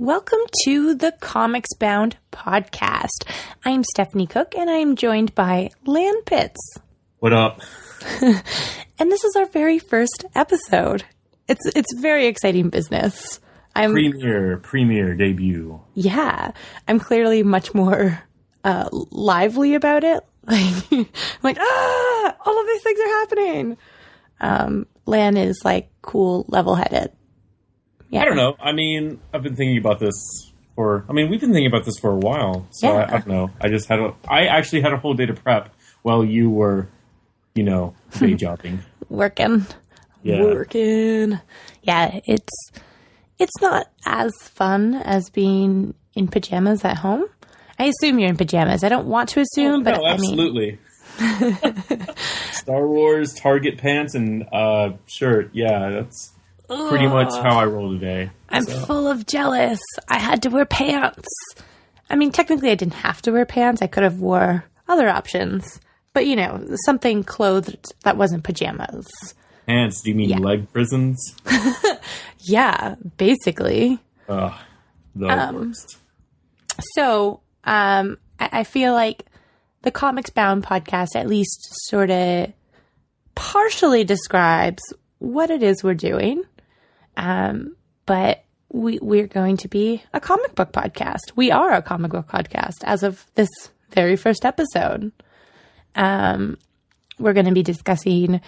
Welcome to the Comicsbound podcast. I am Stephanie Cooke, and I am joined by Lan Pitts. What up? And this is our very first episode. It's very exciting business. Premiere debut. Yeah, I'm clearly much more lively about it. I'm like, all of these things are happening. Lan is like cool, level-headed. Yeah. I don't know. I mean, I've been thinking about this we've been thinking about this for a while. So yeah. I don't know. I actually had a whole day to prep while you were, day jobbing. Working. Yeah, it's not as fun as being in pajamas at home. I assume you're in pajamas. I don't want to assume, but absolutely. Star Wars, Target pants, and shirt. Yeah, that's pretty much how I roll today. I'm full of jealous. I had to wear pants. I mean, technically I didn't have to wear pants. I could have wore other options. But, something clothed that wasn't pajamas. Pants? Do you mean leg prisons? Yeah, basically. The worst. So, I feel like the Comicsbound podcast at least sort of partially describes what it is we're doing. But we're going to be a comic book podcast. We are a comic book podcast as of this very first episode. We're going to be discussing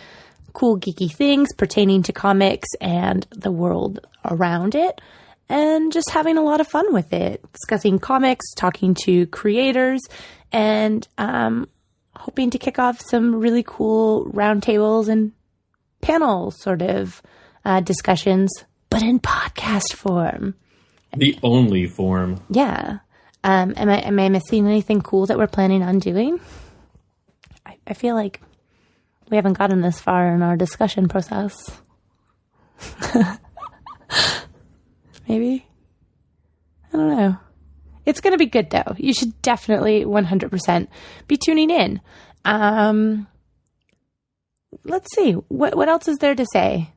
cool, geeky things pertaining to comics and the world around it, and just having a lot of fun with it, discussing comics, talking to creators, and hoping to kick off some really cool roundtables and panel sort of discussions, but in podcast form. The only form. Yeah. Am I missing anything cool that we're planning on doing? I feel like we haven't gotten this far in our discussion process. Maybe? I don't know. It's going to be good, though. You should definitely 100% be tuning in. Let's see. What else is there to say?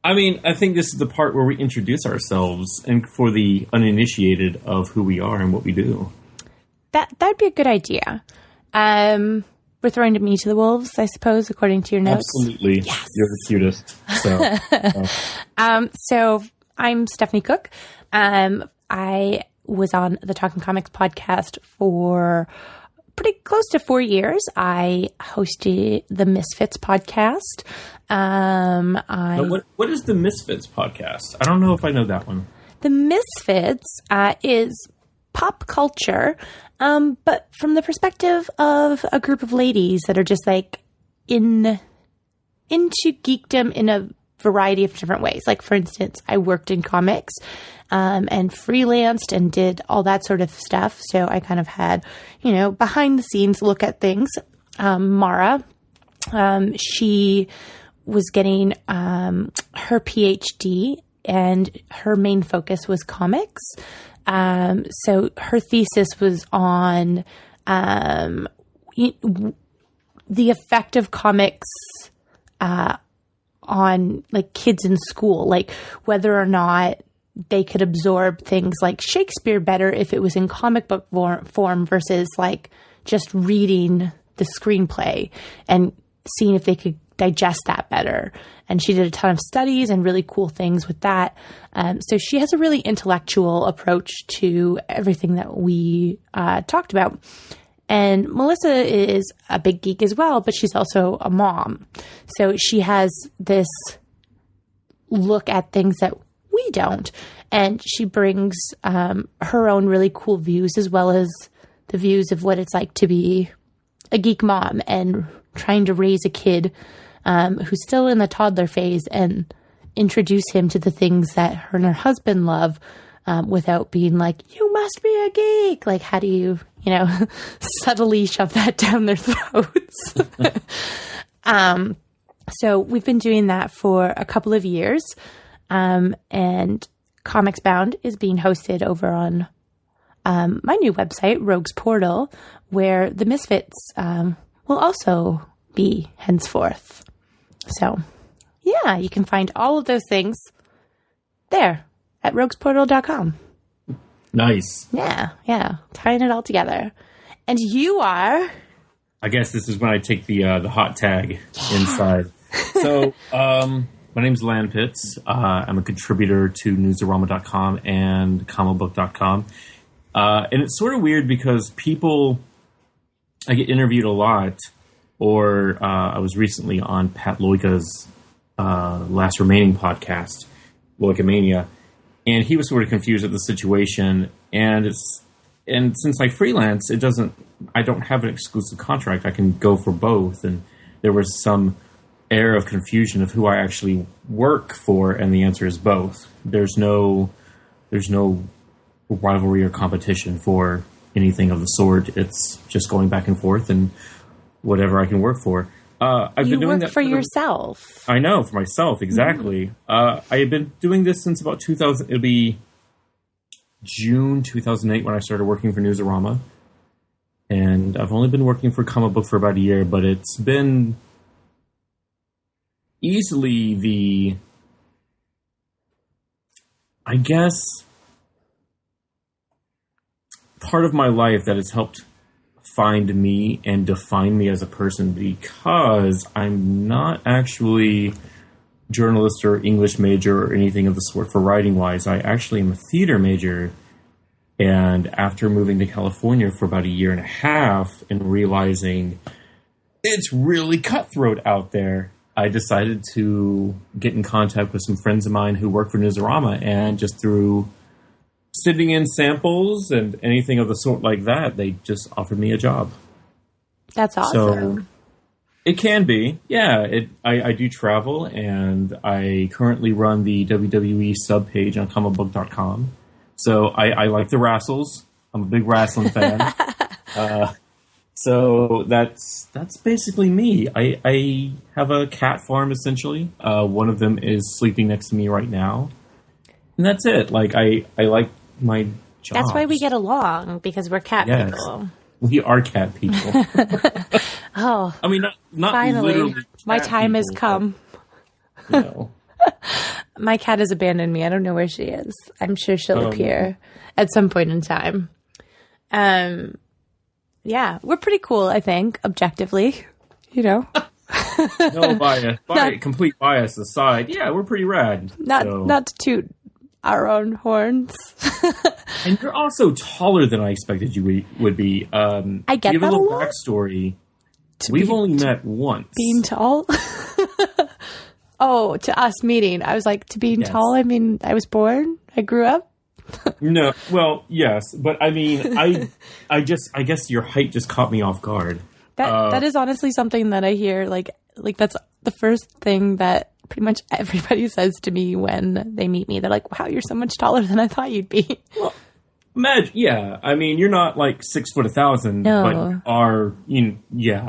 I mean, I think this is the part where we introduce ourselves and for the uninitiated of who we are and what we do. That'd be a good idea. We're throwing me to the wolves, I suppose, according to your notes. Absolutely. Yes. You're the cutest. So I'm Stephanie Cooke. I was on the Talking Comics podcast for pretty close to 4 years. I hosted the Misfits podcast. What is the Misfits podcast? I don't know if I know that one. The Misfits is pop culture, but from the perspective of a group of ladies that are just like into geekdom in a variety of different ways. Like, for instance, I worked in comics and freelanced and did all that sort of stuff. So I kind of had, behind the scenes look at things. Mara, she was getting her PhD, and her main focus was comics. So her thesis was on the effect of comics on like kids in school, like whether or not they could absorb things like Shakespeare better if it was in comic book form versus like just reading the screenplay and seeing if they could digest that better. And she did a ton of studies and really cool things with that. So she has a really intellectual approach to everything that we talked about. And Melissa is a big geek as well, but she's also a mom. So she has this look at things that we don't. And she brings her own really cool views, as well as the views of what it's like to be a geek mom and trying to raise a kid who's still in the toddler phase and introduce him to the things that her and her husband love without being like, you must be a geek. Like, how do you, subtly shove that down their throats? So we've been doing that for a couple of years. And Comicsbound is being hosted over on my new website, Rogue's Portal, where the Misfits will also be henceforth. So, yeah, you can find all of those things there at roguesportal.com. Nice. Yeah. Tying it all together. And you are... I guess this is when I take the hot tag inside. So, my name's Lan Pitts. I'm a contributor to Newsarama.com and comicbook.com. And it's sort of weird because I get interviewed a lot, or I was recently on Pat Loika's last remaining podcast, Loika Mania, and he was sort of confused at the situation. And since I freelance, I don't have an exclusive contract. I can go for both. And there was some air of confusion of who I actually work for, and the answer is both. There's no rivalry or competition for anything of the sort. It's just going back and forth and whatever I can work for. I've been doing that for yourself. I know, for myself, exactly. I have been doing this since about 2000. It'll be June 2008 when I started working for Newsarama. And I've only been working for Comic Book for about a year, but it's been easily the, I guess, part of my life that has helped find me and define me as a person, because I'm not actually journalist or English major or anything of the sort for writing wise. I actually am a theater major. And after moving to California for about a year and a half and realizing it's really cutthroat out there, I decided to get in contact with some friends of mine who work for Newsarama, and just through sitting in samples and anything of the sort like that, they just offered me a job. That's awesome. So it can be. Yeah, I do travel, and I currently run the WWE subpage on comicbook.com. So I like the wrestles. I'm a big wrestling fan. So that's basically me. I have a cat farm, essentially. One of them is sleeping next to me right now. And that's it. Like, I like my job. That's why we get along, because we're cat people. We are cat people. Oh. I mean, not finally, literally. My time has come. But, you know. My cat has abandoned me. I don't know where she is. I'm sure she'll appear at some point in time. Yeah, we're pretty cool, I think, objectively. You know? No bias. Complete bias aside, yeah, we're pretty rad. Not to toot our own horns. And you're also taller than I expected you would be. I get give that a little a lot. Backstory. We've only met once. Being tall? Oh, to us meeting. I was like, to being tall, I mean, I was born, I grew up. No, well, yes, but I mean, I guess your height just caught me off guard. That is honestly something that I hear, like that's the first thing that pretty much everybody says to me when they meet me. They're like, wow, you're so much taller than I thought you'd be. Well, yeah, I mean, you're not like 6'1,000, no. But you are,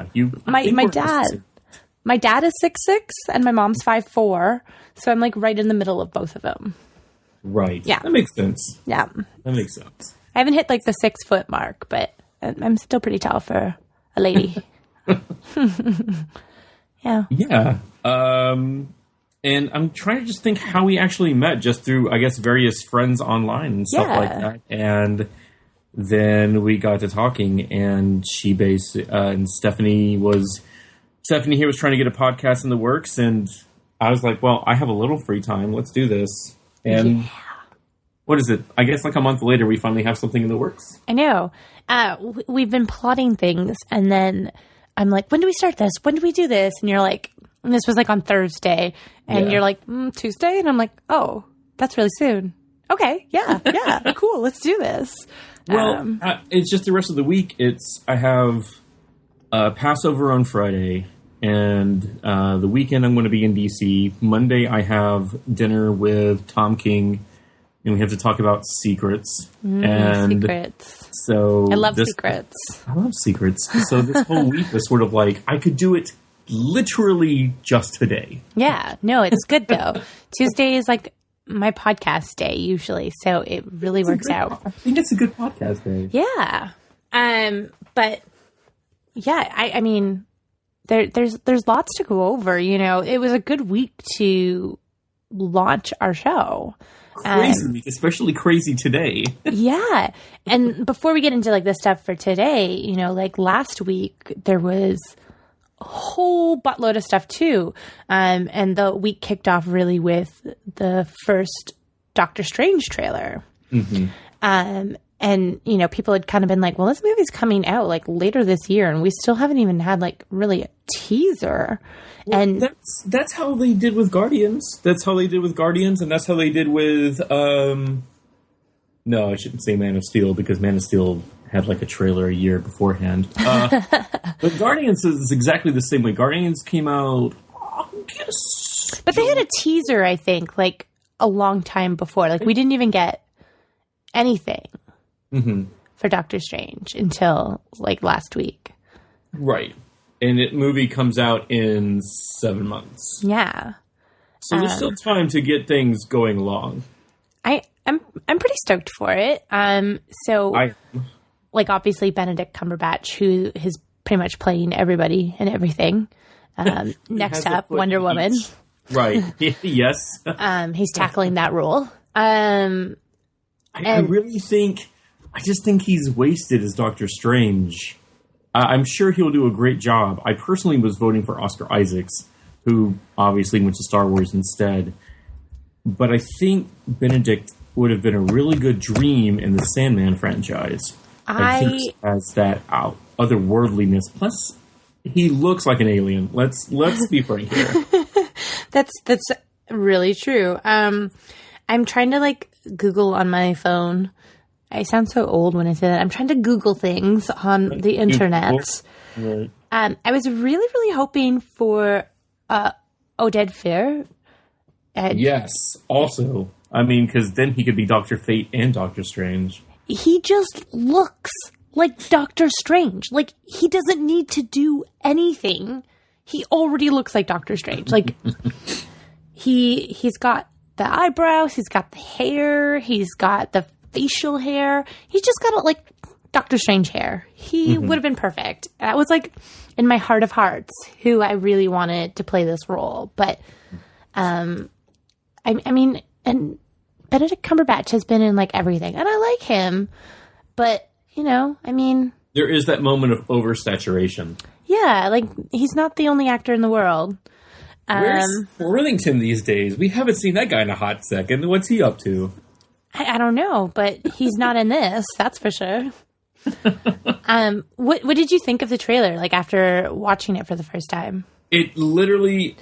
you. My dad is 6'6", and my mom's 5'4", so I'm like right in the middle of both of them. Right. Yeah. That makes sense. Yeah. That makes sense. I haven't hit like the 6 foot mark, but I'm still pretty tall for a lady. Yeah. Yeah. And I'm trying to just think how we actually met, just through, I guess, various friends online and stuff like that. And then we got to talking, and and Stephanie here was trying to get a podcast in the works, and I was like, well, I have a little free time. Let's do this. And what is it? I guess like a month later, we finally have something in the works. I know. We've been plotting things, and then I'm like, when do we start this? When do we do this? And you're like, and this was like on Thursday, and you're like, Tuesday? And I'm like, oh, that's really soon. Okay, yeah, cool, let's do this. Well, it's just the rest of the week. I have Passover on Friday, and the weekend I'm going to be in D.C. Monday I have dinner with Tom King, and we have to talk about secrets. Secrets. So I love secrets. I love secrets. So this whole week was sort of like, I could do it literally just today. Yeah. No, it's good though. Tuesday is like my podcast day usually, so it really works out. I think it's a good podcast day. Yeah. But yeah, I mean, there's lots to go over. You know, it was a good week to launch our show. Crazy week, especially crazy today. Yeah. And before we get into like the stuff for today, you know, like last week there was a whole buttload of stuff too. And the week kicked off really with the first Doctor Strange trailer. Mm-hmm. And, you know, people had kind of been like, well, this movie's coming out like later this year and we still haven't even had like really a teaser. Well, and that's how they did with Guardians. That's how they did with Guardians, and that's how they did with, no, I shouldn't say Man of Steel because Man of Steel had like a trailer a year beforehand. But Guardians is exactly the same way. Guardians came out, but they had a teaser, I think, like a long time before. Like we didn't even get anything for Doctor Strange until like last week. Right. And the movie comes out in 7 months. Yeah. So there's still time to get things going along. I'm pretty stoked for it. Like obviously Benedict Cumberbatch, who is pretty much playing everybody and everything. Next up, Wonder Woman. Right. Yes. He's tackling that role. I just think he's wasted as Doctor Strange. I'm sure he'll do a great job. I personally was voting for Oscar Isaacs, who obviously went to Star Wars instead. But I think Benedict would have been a really good dream in the Sandman franchise. I think has that otherworldliness. Plus, he looks like an alien. Let's be frank here. That's really true. I'm trying to like Google on my phone. I sound so old when I say that. I'm trying to Google things on the internet. Right. I was really, really hoping for Oded Fehr. Yes, also. I mean, because then he could be Dr. Fate and Doctor Strange. He just looks like Doctor Strange. Like, he doesn't need to do anything. He already looks like Doctor Strange. Like, he's got the eyebrows, he's got the hair, he's got the facial hair. He's just got like Doctor Strange hair. He would have been perfect. That was like in my heart of hearts who I really wanted to play this role. But I mean, and Benedict Cumberbatch has been in like everything, and I like him. But you know, I mean, there is that moment of oversaturation. Yeah, like he's not the only actor in the world. Where's Worthington these days? We haven't seen that guy in a hot second. What's he up to? I don't know, but he's not in this, that's for sure. What did you think of the trailer, like, after watching it for the first time? It literally...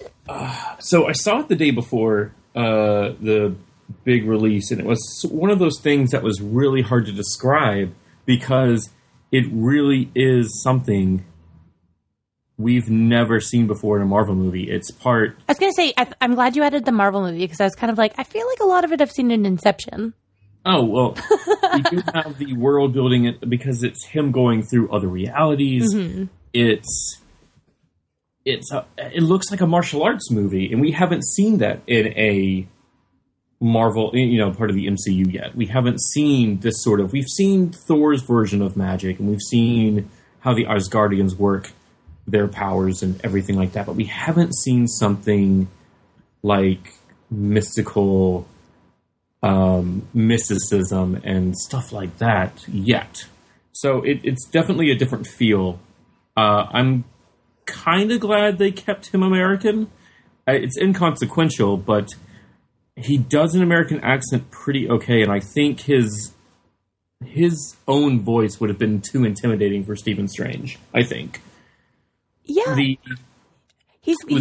so I saw it the day before the big release, and it was one of those things that was really hard to describe because it really is something we've never seen before in a Marvel movie. It's part... I was going to say, I'm glad you added the Marvel movie, because I was kind of like, I feel like a lot of it I've seen in Inception. Oh, well, we do have the world building it because it's him going through other realities. Mm-hmm. It looks like a martial arts movie, and we haven't seen that in a Marvel, part of the MCU yet. We haven't seen this sort of... We've seen Thor's version of magic, and we've seen how the Asgardians work their powers and everything like that, but we haven't seen something like mystical mysticism and stuff like that yet. So it's definitely a different feel. I'm kind of glad they kept him American. It's inconsequential, but he does an American accent pretty okay, and I think his own voice would have been too intimidating for Stephen Strange, I think. Yeah, he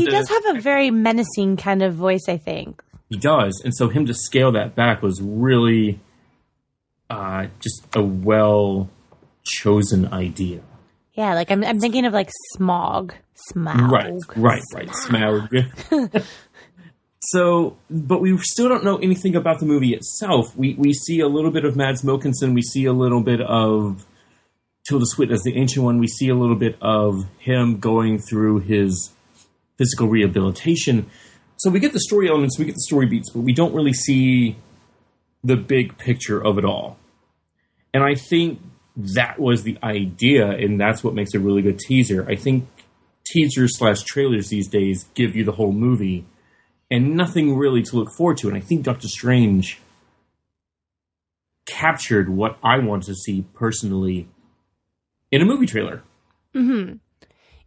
does have a very menacing kind of voice, I think. He does, and so him to scale that back was really just a well-chosen idea. Yeah, like I'm thinking of like Smaug. Right, Smaug. So, but we still don't know anything about the movie itself. We see a little bit of Mads Mikkelsen, we see a little bit of Tilda Swinton as the Ancient One, we see a little bit of him going through his physical rehabilitation. So we get the story elements, we get the story beats, but we don't really see the big picture of it all. And I think that was the idea, and that's what makes a really good teaser. I think teasers/trailers these days give you the whole movie and nothing really to look forward to. And I think Doctor Strange captured what I want to see personally in a movie trailer. Mm-hmm.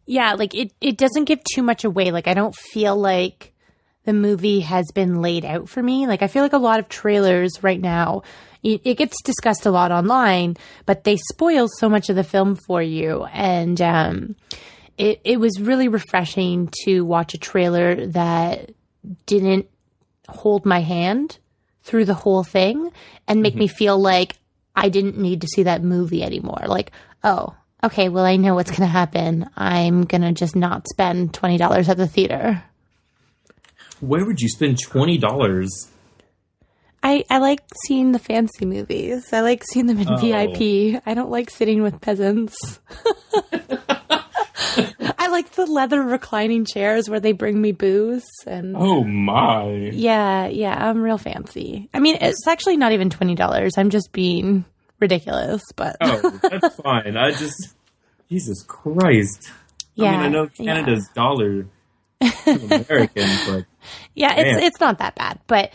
Yeah, like it doesn't give too much away. Like I don't feel like the movie has been laid out for me. Like I feel like a lot of trailers right now, it gets discussed a lot online, but they spoil so much of the film for you. And it was really refreshing to watch a trailer that didn't hold my hand through the whole thing and make me feel like I didn't need to see that movie anymore. Like, oh, okay, well, I know what's going to happen. I'm going to just not spend $20 at the theater. Where would you spend $20? I like seeing the fancy movies. I like seeing them in VIP. I don't like sitting with peasants. I like the leather reclining chairs where they bring me booze. And oh, my. Yeah, I'm real fancy. I mean, it's actually not even $20. I'm just being ridiculous, but... Oh, that's fine. Jesus Christ. Yeah, I mean, I know Canada's dollar to American, but... Yeah, it's not that bad, but,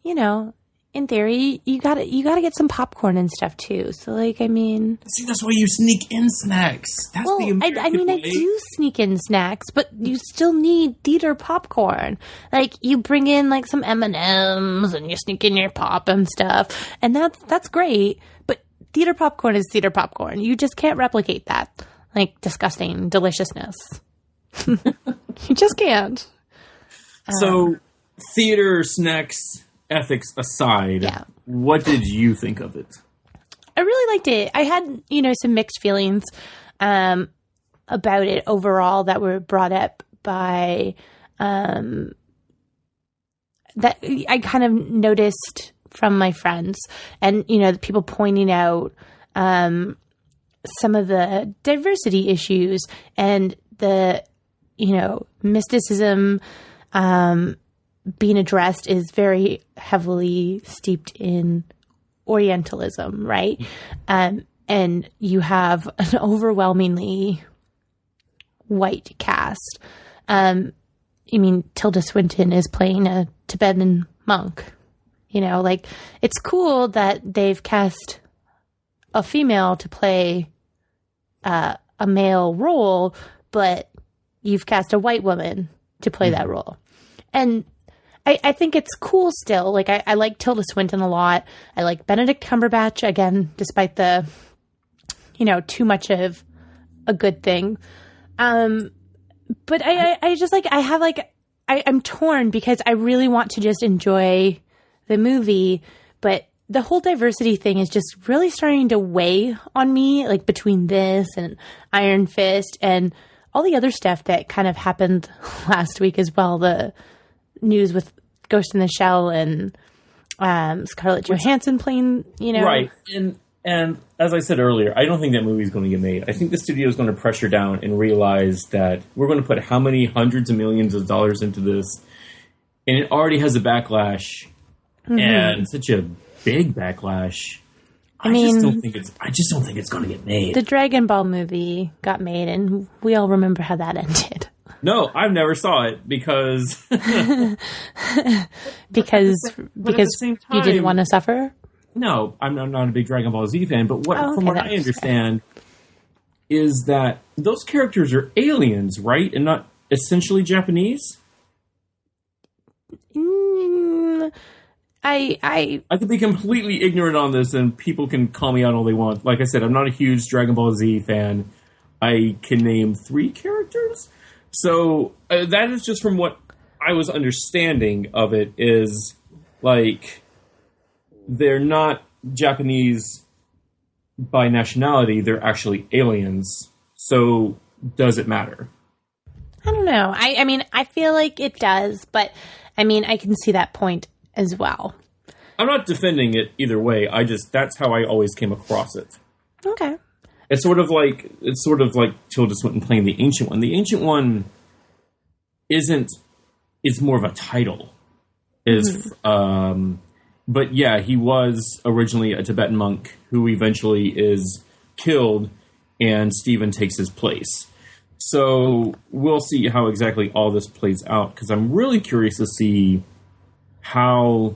you know, in theory, you gotta get some popcorn and stuff too. So, like, I mean, see, that's why you sneak in snacks. That's the American way. I do sneak in snacks, but you still need theater popcorn. Like, you bring in like some M&Ms and you sneak in your pop and stuff, and that's great. But theater popcorn is theater popcorn. You just can't replicate that, like, disgusting deliciousness. You just can't. So, theater snacks ethics aside, what did you think of it? I really liked it. I had, some mixed feelings about it overall that were brought up by that I kind of noticed from my friends and, the people pointing out some of the diversity issues and the, mysticism being addressed is very heavily steeped in Orientalism, right? And you have an overwhelmingly white cast. Tilda Swinton is playing a Tibetan monk. It's cool that they've cast a female to play a male role, but you've cast a white woman to play that role. And I think it's cool still. Like, I like Tilda Swinton a lot. I like Benedict Cumberbatch, again, despite the, too much of a good thing. But I'm torn because I really want to just enjoy the movie, but the whole diversity thing is just really starting to weigh on me, like between this and Iron Fist and all the other stuff that kind of happened last week as well. The news with Ghost in the Shell and Scarlett Johansson playing, Right. And as I said earlier, I don't think that movie is going to get made. I think the studio is going to pressure down and realize that we're going to put how many hundreds of millions of dollars into this, and it already has a backlash, and such a big backlash. I just don't think it's going to get made. The Dragon Ball movie got made, and we all remember how that ended. No, I never saw it because because you didn't want to suffer. No, I'm not a big Dragon Ball Z fan, but from what I understand is that those characters are aliens, right, and not essentially Japanese. I could be completely ignorant on this, and people can call me out all they want. Like I said, I'm not a huge Dragon Ball Z fan. I can name 3 characters. So that is just from what I was understanding of it is, like, they're not Japanese by nationality. They're actually aliens. So does it matter? I don't know. I mean, I feel like it does, but I mean, I can see that point as well. I'm not defending it either way. That's how I always came across it. Okay. It's sort of like Tilda Swinton playing the Ancient One. The Ancient One it's more of a title. But yeah, he was originally a Tibetan monk who eventually is killed, and Stephen takes his place. So we'll see how exactly all this plays out, because I'm really curious to see how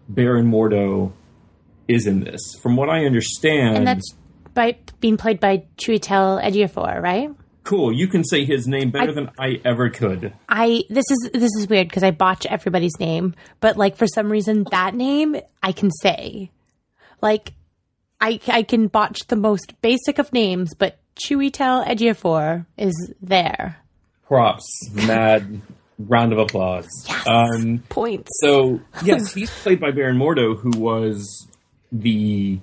Baron Mordo is in this. From what I understand... And that's being played by Chiwetel Ejiofor, right? Cool. You can say his name better than I ever could. This is weird because I botch everybody's name, but like for some reason that name I can say. Like I can botch the most basic of names, but Chiwetel Ejiofor is there. Props. Mad round of applause. Yes. Points. So, yes, he's played by Baron Mordo, who was the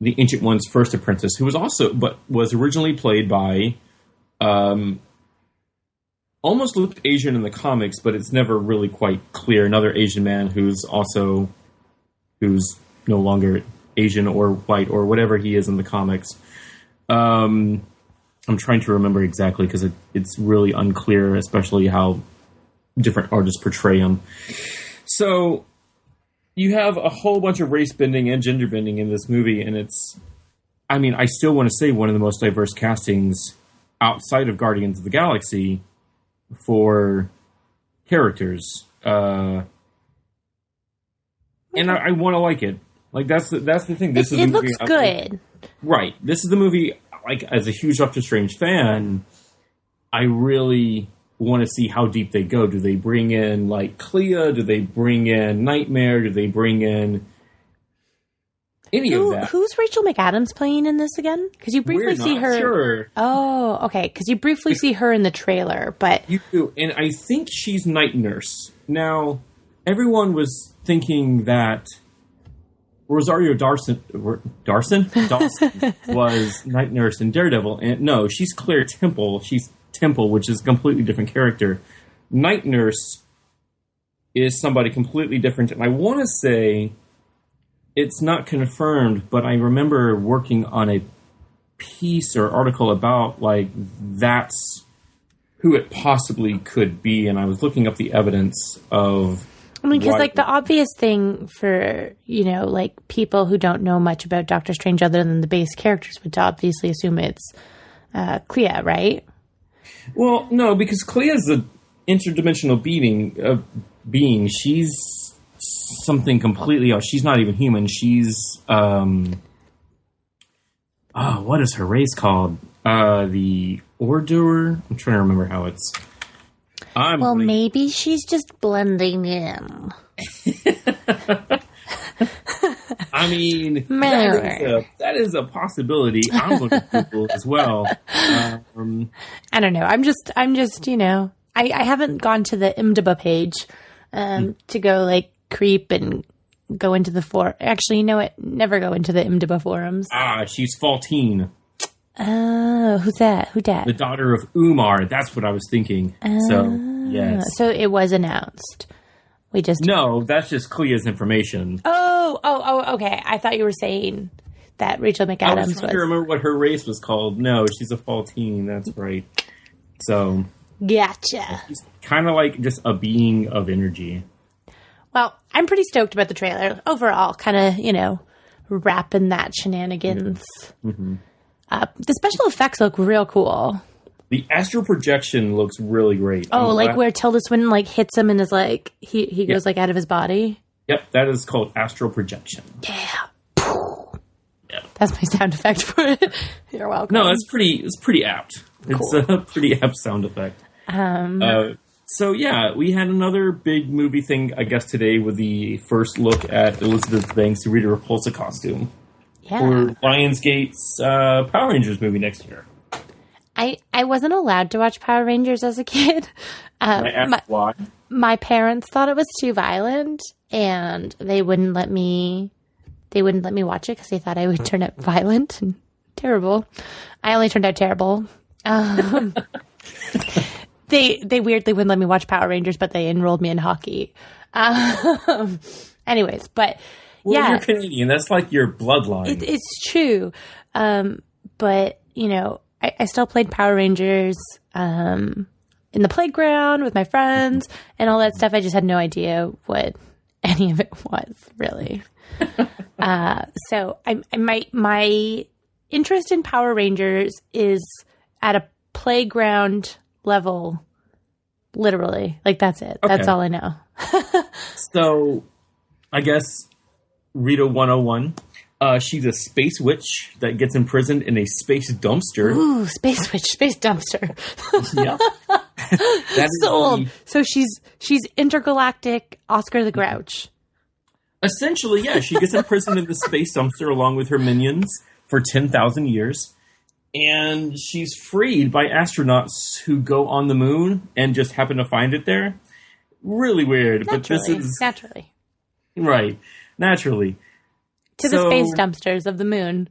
Ancient One's first apprentice, who was originally played by, almost looked Asian in the comics, but it's never really quite clear. Another Asian man who's no longer Asian or white or whatever he is in the comics. I'm trying to remember exactly because it's really unclear, especially how different artists portray him. So you have a whole bunch of race bending and gender bending in this movie, and I still want to say one of the most diverse castings outside of Guardians of the Galaxy for characters. And I want to like it. Like that's the thing. It looks good. Right. This is the movie. Like, as a huge Doctor Strange fan, I really want to see how deep they go. Do they bring in, like, Clea? Do they bring in Nightmare? Do they bring in any of that? Who's Rachel McAdams playing in this again? Because you briefly see her. Sure. Oh, okay. Because you briefly see her in the trailer, but you do, and I think she's Night Nurse. Now, everyone was thinking that Rosario Dawson was Night Nurse in Daredevil, and no, she's Claire Temple. She's Temple, which is a completely different character. Night Nurse is somebody completely different, and I want to say it's not confirmed, but I remember working on a piece or article about, like, that's who it possibly could be, and I was looking up the evidence of... because, like, the obvious thing for, like, people who don't know much about Doctor Strange other than the base characters would obviously assume it's Clea, right? Well, no, because Clea is an interdimensional being. She's something completely else. She's not even human. She's, what is her race called? The Order? I'm trying to remember how it's... maybe she's just blending in. I mean, that is a possibility. I'm looking at people as well. I don't know. I'm just, I haven't gone to the IMDb page to go, like, creep and go into the forum. Actually, you know what? Never go into the IMDb forums. She's Faltine. Oh, who's that? Who dat? The daughter of Umar. That's what I was thinking. So, yes. So it was announced. No, that's just Clea's information. Oh, okay. I thought you were saying that Rachel McAdams was. I was trying to remember what her race was called. No, she's a Faltine. That's right. So. Gotcha. She's kind of like just a being of energy. Well, I'm pretty stoked about the trailer. Overall, kind of, wrapping that shenanigans. Mm-hmm. The special effects look real cool. The astral projection looks really great. Oh, like where Tilda Swinton, like, hits him and is like, he goes, like, out of his body? Yep, that is called astral projection. Yeah. Yeah. That's my sound effect for it. You're welcome. No, it's pretty apt. Cool. It's a pretty apt sound effect. So, yeah, we had another big movie thing, I guess, today with the first look at Elizabeth Banks' Rita Repulsa costume. Yeah. For Lionsgate's Power Rangers movie next year. I wasn't allowed to watch Power Rangers as a kid. I asked why. My parents thought it was too violent, and they wouldn't let me watch it because they thought I would turn out violent and terrible. I only turned out terrible. They weirdly wouldn't let me watch Power Rangers, but they enrolled me in hockey. Anyways, but well, yeah, you're Canadian. That's like your bloodline. It's true, but I still played Power Rangers in the playground with my friends and all that stuff. I just had no idea what any of it was, really. So my interest in Power Rangers is at a playground level, literally. Like, that's it. Okay. That's all I know. So, I guess Rita 101. She's a space witch that gets imprisoned in a space dumpster. Ooh, space witch, space dumpster. Yeah. Sold. So she's intergalactic Oscar the Grouch. Essentially, yeah. She gets imprisoned in the space dumpster along with her minions for 10,000 years. And she's freed by astronauts who go on the moon and just happen to find it there. Really weird. Naturally, but this is... Naturally. Right. Naturally. To the space dumpsters of the moon.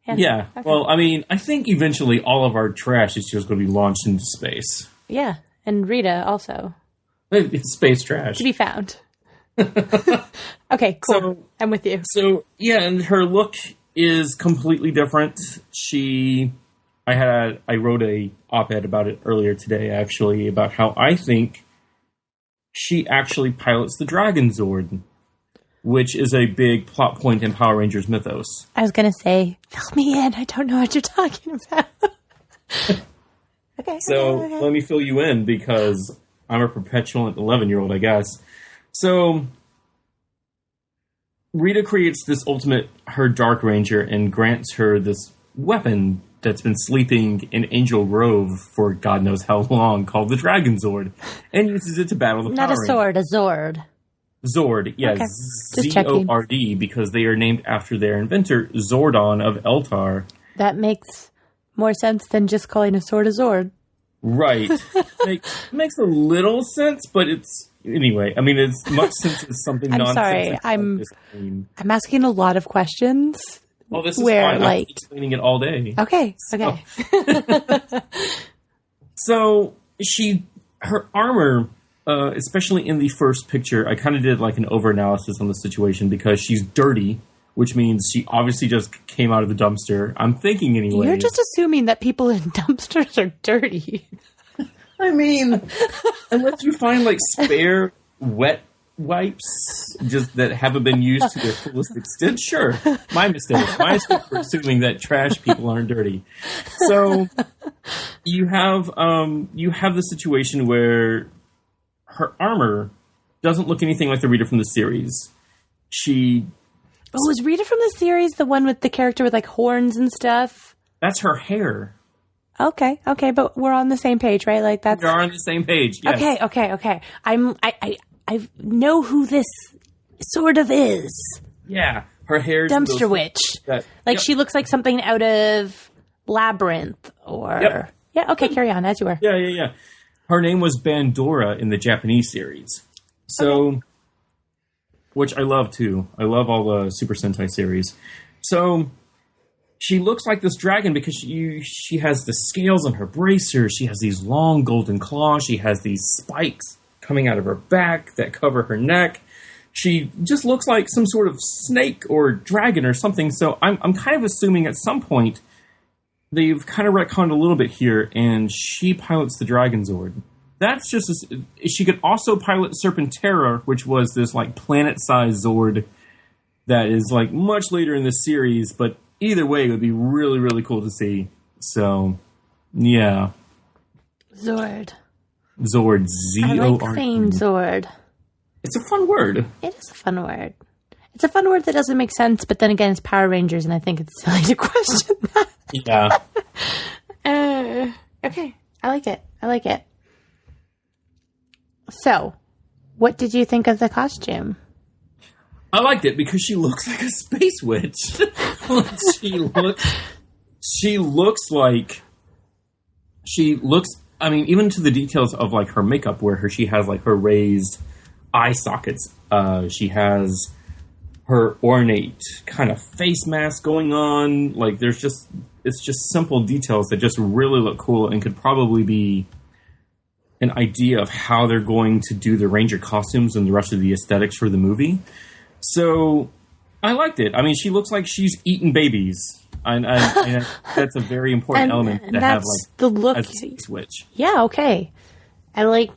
Yeah. Okay. Well, I mean, I think eventually all of our trash is just going to be launched into space. Yeah. And Rita also. It's space trash. To be found. Okay, cool. So, I'm with you. So, yeah, and her look is completely different. I wrote a op-ed about it earlier today, actually, about how I think she actually pilots the Dragon Zord, which is a big plot point in Power Rangers mythos. I was going to say, fill me in. I don't know what you're talking about. Okay. Let me fill you in, because I'm a perpetual 11-year-old, I guess. So Rita creates this her Dark Ranger, and grants her this weapon that's been sleeping in Angel Grove for God knows how long, called the Dragon Zord, and uses it to battle the Power Rangers. Not a sword, a Zord. Zord, yes, okay. Zord, because they are named after their inventor, Zordon of Eltar. That makes more sense than just calling a sword a Zord. Right. makes a little sense, but it's... Anyway, I mean, it's much since it's something nonsense. I'm sorry. I'm asking a lot of questions. Well, this is fine. I'm explaining it all day. Okay. So her armor, especially in the first picture, I kind of did like an over-analysis on the situation, because she's dirty, which means she obviously just came out of the dumpster. I'm thinking anyway. You're just assuming that people in dumpsters are dirty. I mean, unless you find like spare wet wipes just that haven't been used to their fullest extent, sure. My mistake for assuming that trash people aren't dirty. So you have the situation where her armor doesn't look anything like the Rita from the series. Was Rita from the series the one with the character with like horns and stuff? That's her hair. Okay, but we're on the same page, right? Like that's... We are on the same page, yes. Okay. I know who this sort of is. Yeah, her hair's... Dumpster witch. She looks like something out of Labyrinth or... Yep. Yeah, okay, carry on, as you were. Yeah. Her name was Bandora in the Japanese series. So, which I love, too. I love all the Super Sentai series. So... She looks like this dragon because she has the scales on her bracer. She has these long golden claws. She has these spikes coming out of her back that cover her neck. She just looks like some sort of snake or dragon or something. So I'm kind of assuming at some point they've kind of retconned a little bit here, and she pilots the Dragon Zord. That's just... She could also pilot Serpentera, which was this like planet-sized Zord that is like much later in the series, but either way, it would be really, really cool to see. So, yeah. Zord. Zord. Z-O-R-D. I like saying Zord. It's a fun word. It is a fun word. It's a fun word that doesn't make sense, but then again, it's Power Rangers, and I think it's silly to question that. Yeah. Okay. I like it. So, what did you think of the costume? I liked it because she looks like a space witch. I mean, even to the details of like her makeup, where she has like her raised eye sockets. She has her ornate kind of face mask going on. Like it's just simple details that just really look cool and could probably be an idea of how they're going to do the Ranger costumes and the rest of the aesthetics for the movie. So I liked it. I mean, she looks like she's eaten babies. And that's a very important element to have, like, the look. As a switch. Yeah, okay. I like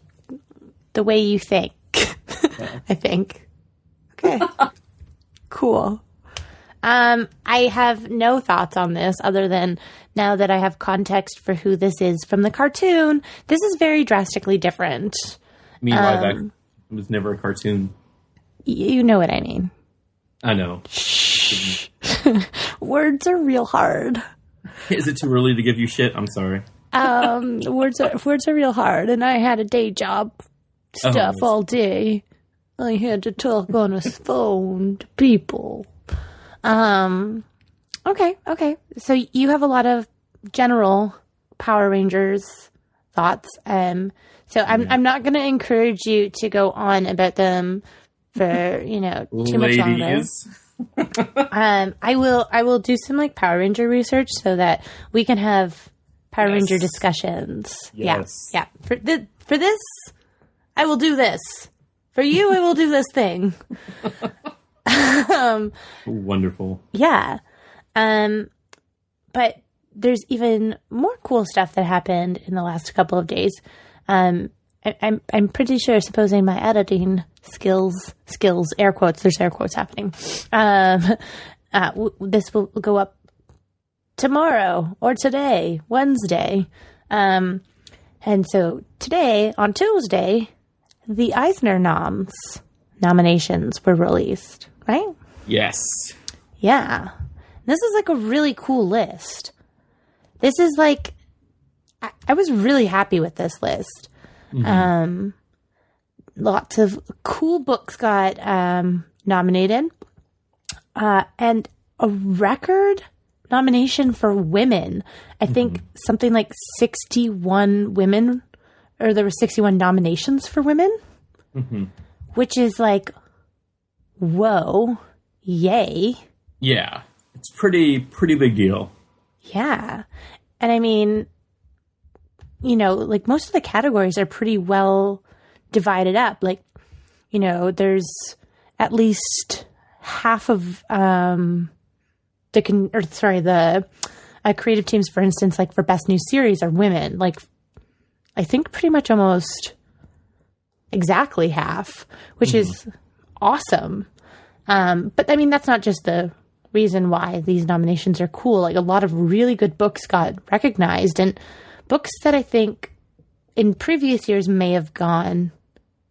the way you think. Yeah. I think. Okay. Cool. I have no thoughts on this other than now that I have context for who this is from the cartoon. This is very drastically different. Meanwhile, that was never a cartoon. You know what I mean. I know. Shh. Words are real hard. Is it too early to give you shit? I'm sorry. Words are real hard, and I had a day job stuff all day. I had to talk on a phone to people. Okay. So you have a lot of general Power Rangers thoughts. So I'm not going to encourage you to go on about them for, too much longer. I will do some like Power Ranger research so that we can have Power Ranger discussions. Yes. Yeah. For this, I will do this. For you, I will do this thing. Wonderful. Yeah. But there's even more cool stuff that happened in the last couple of days. I'm pretty sure, supposing my editing skills, air quotes, there's air quotes happening. This will go up tomorrow or today, Wednesday. And so today, on Tuesday, the Eisner nominations were released, right? Yes. Yeah. This is like a really cool list. This is like, I was really happy with this list. Mm-hmm. Lots of cool books got nominated. And a record nomination for women. I think something like 61 women, or there were 61 nominations for women, which is like, whoa, yay. Yeah, it's pretty big deal. Yeah. And I mean, like most of the categories are pretty well divided up. Like, there's at least half of the creative teams, for instance, like for best new series are women. Like, I think pretty much almost exactly half, which is awesome. But I mean, that's not just the reason why these nominations are cool. Like, a lot of really good books got recognized, and books that I think in previous years may have gone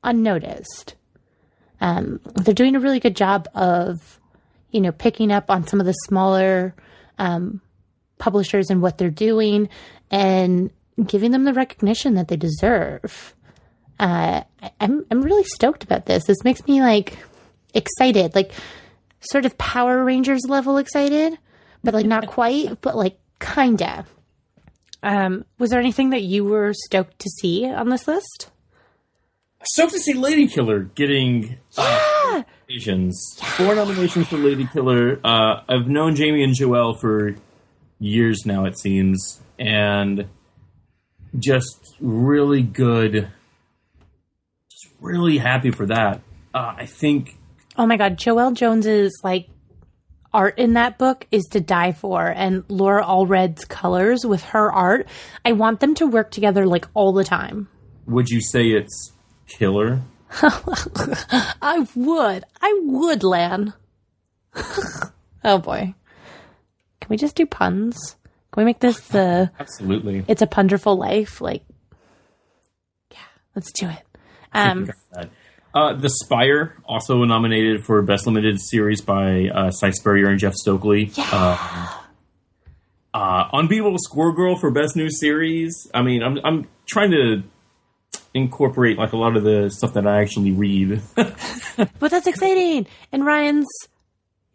unnoticed. They're doing a really good job of, picking up on some of the smaller publishers and what they're doing and giving them the recognition that they deserve. I'm really stoked about this. This makes me like excited, like sort of Power Rangers level excited, but like not quite, but like kinda. Was there anything that you were stoked to see on this list? Stoked to see Lady Killer getting nominations. 4 nominations for Lady Killer. I've known Jamie and Joelle for years now, it seems, and just really good. Just really happy for that. I think. Oh my God, Joelle Jones's like art in that book is to die for, and Laura Allred's colors with her art. I want them to work together like all the time. Would you say it's killer? I would, Lan. Oh boy. Can we just do puns? Can we make this absolutely. It's a Punderful Life? Like, yeah, let's do it. The Spire, also nominated for Best Limited Series by Cy Spurrier and Jeff Stokely. Yeah. Unbeatable Squirrel Girl for Best New Series. I mean, I'm trying to incorporate like a lot of the stuff that I actually read. But that's exciting. And Ryan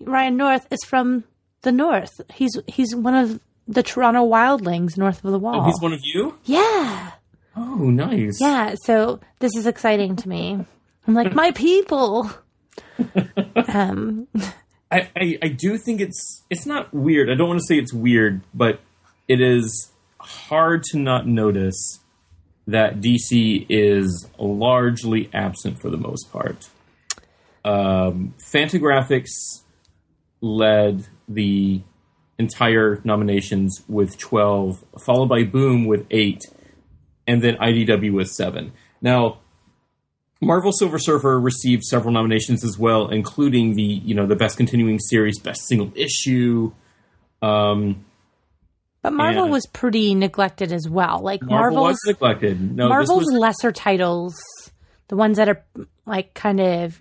North is from the North. He's one of the Toronto Wildlings north of the Wall. Oh, he's one of you? Yeah. Oh, nice. Yeah, so this is exciting to me. I'm like, my people. I do think it's not weird. I don't want to say it's weird, but it is hard to not notice that DC is largely absent for the most part. Fantagraphics led the entire nominations with 12, followed by Boom with 8, and then IDW with 7. Now, Marvel Silver Surfer received several nominations as well, including the Best Continuing Series, Best Single Issue. But Marvel was pretty neglected as well. Like Marvel was neglected. No, Marvel's lesser titles, the ones that are like kind of,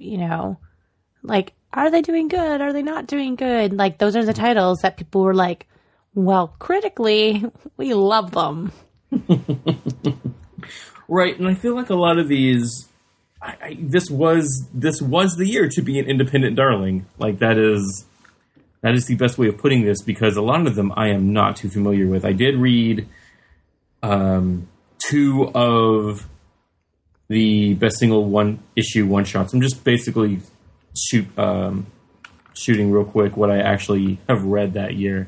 like are they doing good? Are they not doing good? Like, those are the titles that people were like, well, critically, we love them. Right, and I feel like a lot of these, this was the year to be an independent darling. Like, that is the best way of putting this, because a lot of them I am not too familiar with. I did read 2 of the best single one-issue one-shots. I'm just basically shooting real quick what I actually have read that year.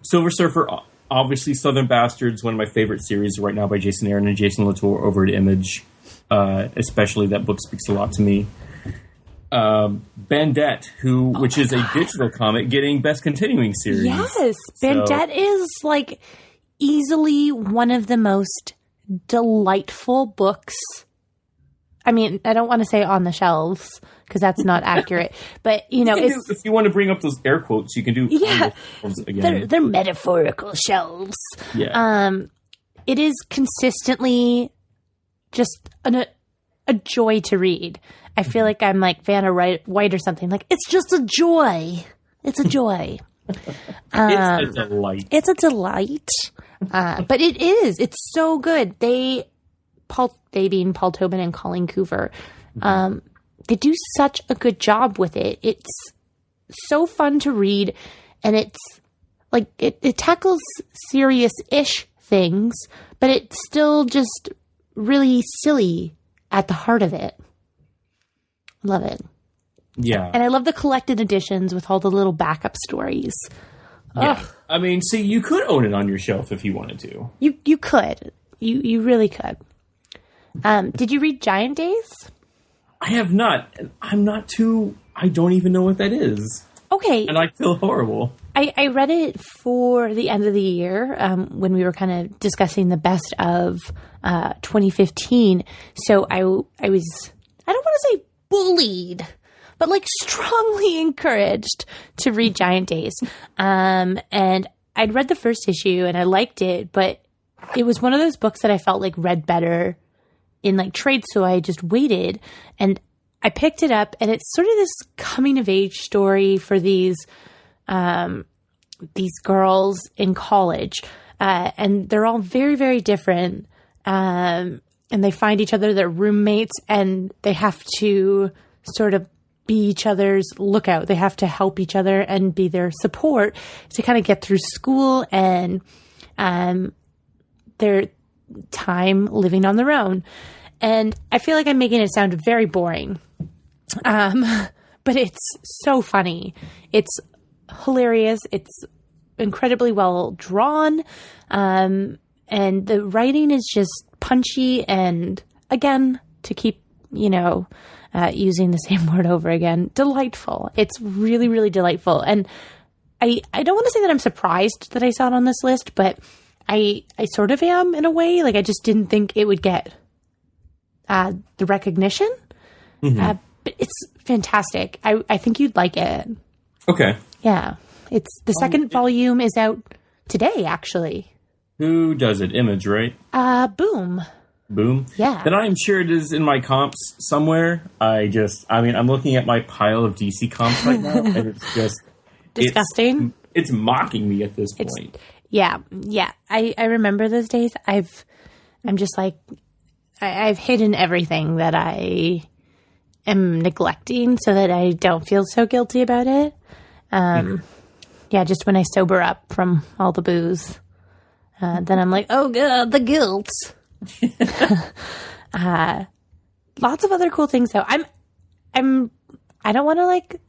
Silver Surfer, obviously Southern Bastards, one of my favorite series right now by Jason Aaron and Jason Latour over at Image. Especially that book speaks a lot to me. Bandette, which is a digital comic, getting Best Continuing Series. Yes, Bandette is like easily one of the most delightful books. I mean, I don't want to say on the shelves because that's not accurate, but it's, if you want to bring up those air quotes, you can do. Yeah, again. They're metaphorical shelves. Yeah, it is consistently just a joy to read. I feel like I'm like Vanna White or something. Like, it's just a joy. It's a joy. It's a delight. It's a delight. But it is. It's so good. They being Paul Tobin and Colleen Coover, they do such a good job with it. It's so fun to read, and it's like it tackles serious-ish things, but it's still just really silly at the heart of it. Love it. Yeah. And I love the collected editions with all the little backup stories. Yeah. Ugh. I mean, see, you could own it on your shelf if you wanted to. You could. You really could. Did you read Giant Days? I have not. I don't even know what that is. Okay. And I feel horrible. I read it for the end of the year when we were kind of discussing the best of 2015. So I was, I don't want to say bullied, but like strongly encouraged to read Giant Days. And I'd read the first issue and I liked it, but it was one of those books that I felt like read better in like trade. So I just waited and I picked it up, and it's sort of this coming of age story for these girls in college. And they're all very, very different. And they find each other, they're roommates, and they have to sort of be each other's lookout. They have to help each other and be their support to kind of get through school and their time living on their own. And I feel like I'm making it sound very boring. But it's so funny. It's hilarious. It's incredibly well drawn. And the writing is just punchy. And again, to keep, using the same word over again, delightful. It's really, really delightful. And I don't want to say that I'm surprised that I saw it on this list, but I sort of am in a way. Like, I just didn't think it would get the recognition. Mm-hmm. But it's fantastic. I think you'd like it. Okay. Yeah. It's the second volume is out today, actually. Who does it? Image, right? Boom. Boom? Yeah. Then I'm sure it is in my comps somewhere. I'm looking at my pile of DC comps right now, and it's just... disgusting. It's mocking me at this point. Yeah. I remember those days. I'm just like... I've hidden everything that I am neglecting so that I don't feel so guilty about it. Yeah, just when I sober up from all the booze, then I'm like, oh god, the guilt. Lots of other cool things though. I don't want to like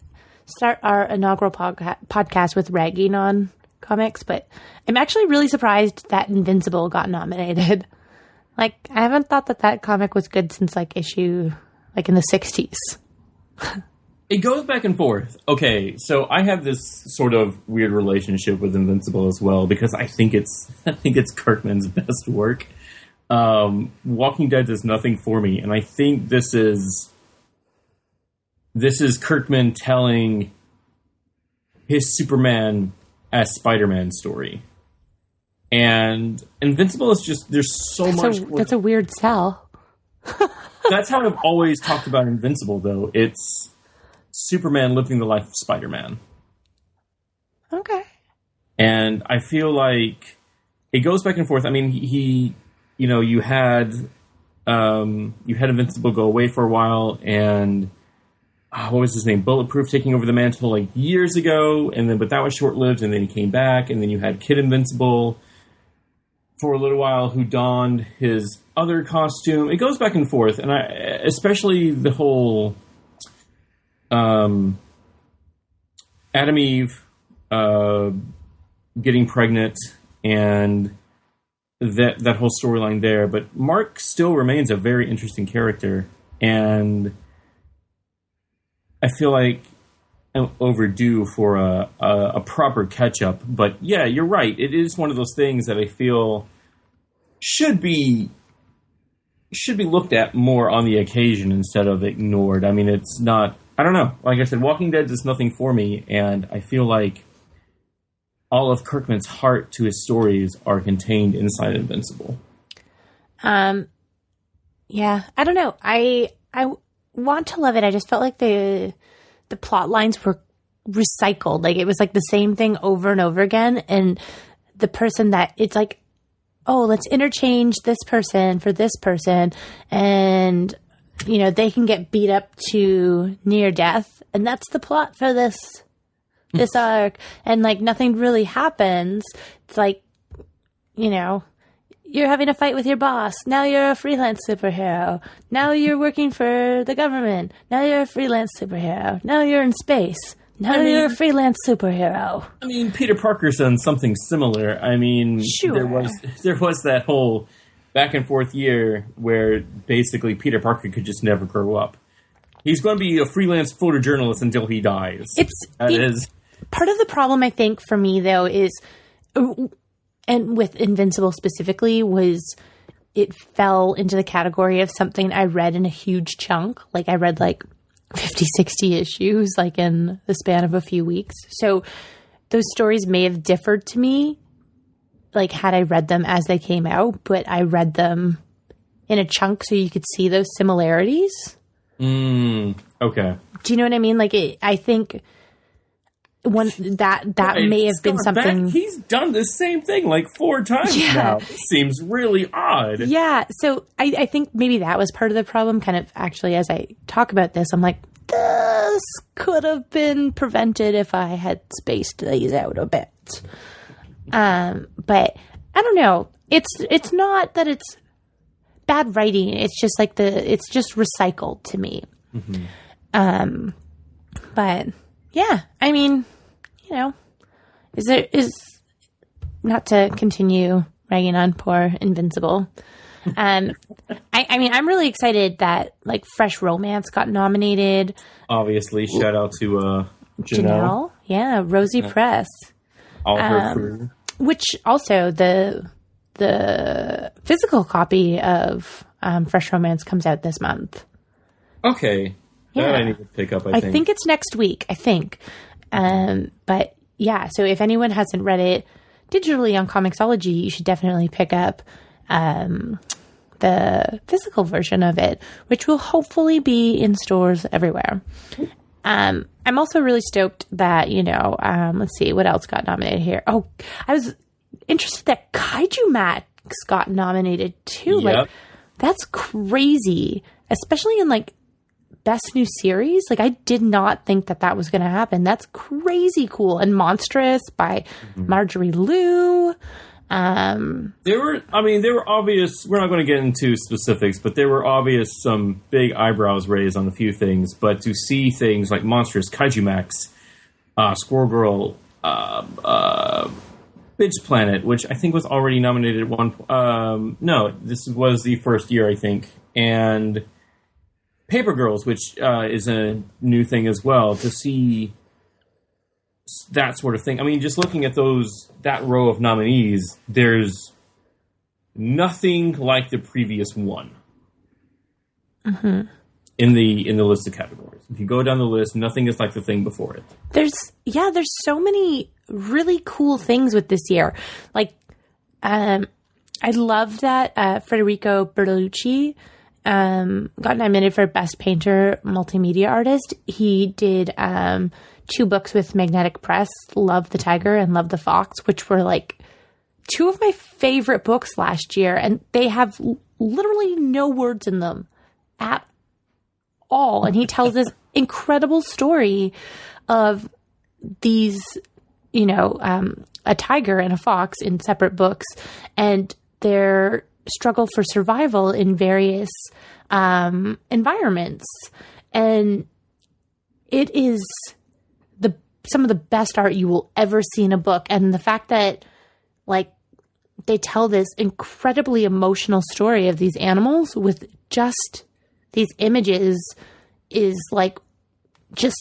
start our inaugural podcast with ragging on comics, but I'm actually really surprised that Invincible got nominated. Like, I haven't thought that comic was good since, like, issue, like, in the 60s. It goes back and forth. Okay, so I have this sort of weird relationship with Invincible as well, because I think it's Kirkman's best work. Walking Dead does nothing for me, and I think this is Kirkman telling his Superman as Spider-Man story. And Invincible is just, there's so much... That's a weird sell. That's how I've always talked about Invincible, though. It's Superman living the life of Spider-Man. Okay. And I feel like it goes back and forth. I mean, he you had Invincible go away for a while, and what was his name? Bulletproof taking over the mantle like years ago, but that was short-lived, and then he came back, and then you had Kid Invincible for a little while who donned his other costume. It goes back and forth, and especially the whole Adam Eve getting pregnant and that whole storyline there. But Mark still remains a very interesting character, and I feel like I'm overdue for a proper catch-up. But yeah, you're right. It is one of those things that I feel should be looked at more on the occasion instead of ignored. I mean, it's not... I don't know. Like I said, Walking Dead does nothing for me, and I feel like all of Kirkman's heart to his stories are contained inside Invincible. Yeah, I don't know. I want to love it. I just felt like the plot lines were recycled. Like, it was like the same thing over and over again, and the person that it's like, oh, let's interchange this person for this person, and they can get beat up to near death, and that's the plot for this arc, and like nothing really happens. It's like, you're having a fight with your boss. Now you're a freelance superhero. Now you're working for the government. Now you're a freelance superhero. Now you're in space. Now you're a freelance superhero. I mean, Peter Parker's done something similar. I mean, sure. there was that whole back and forth year where basically Peter Parker could just never grow up. He's going to be a freelance photojournalist until he dies. Part of the problem, I think, for me, though, is, and with Invincible specifically, was it fell into the category of something I read in a huge chunk. Like, I read, 50, 60 issues, in the span of a few weeks. So those stories may have differed to me, had I read them as they came out, but I read them in a chunk so you could see those similarities. Okay. Do you know what I mean? I think that may have been something. He's done the same thing 4 times now. It seems really odd. Yeah. So I think maybe that was part of the problem. Kind of actually, as I talk about this, I'm like, this could have been prevented if I had spaced these out a bit. But I don't know. It's not that it's bad writing. It's just it's just recycled to me. Mm-hmm. But yeah, I mean, is not to continue ragging on poor Invincible. I mean, I'm really excited that Fresh Romance got nominated. Obviously, shout out to Janelle. Yeah, Rosie Press. All her crew. Which also the physical copy of Fresh Romance comes out this month. Okay. Yeah. That I need to pick up, I think. I think it's next week, I think. But yeah, so if anyone hasn't read it digitally on Comixology, you should definitely pick up the physical version of it, which will hopefully be in stores everywhere. I'm also really stoked that, let's see, what else got nominated here? Oh, I was interested that Kaiju Max got nominated too. Yep. That's crazy, especially in Best New Series. I did not think that was going to happen. That's crazy cool. And Monstrous by Marjorie Liu. There were obvious, we're not going to get into specifics, but there were obvious some big eyebrows raised on a few things, but to see things like Monstrous, Kaiju Max, Squirrel Girl, Bitch Planet, which I think was already nominated at one point. No, this was the first year, I think, and Paper Girls, which is a new thing as well, to see that sort of thing. I mean, just looking at that row of nominees, there's nothing like the previous one in the list of categories. If you go down the list, nothing is like the thing before it. There's so many really cool things with this year. I love that Federico Bertolucci got nominated for Best Painter Multimedia Artist. He did 2 books with Magnetic Press, Love the Tiger and Love the Fox, which were like 2 of my favorite books last year. And they have literally no words in them at all. And he tells this incredible story of these, a tiger and a fox in separate books and their struggle for survival in various environments. And it is some of the best art you will ever see in a book. And the fact that they tell this incredibly emotional story of these animals with just these images is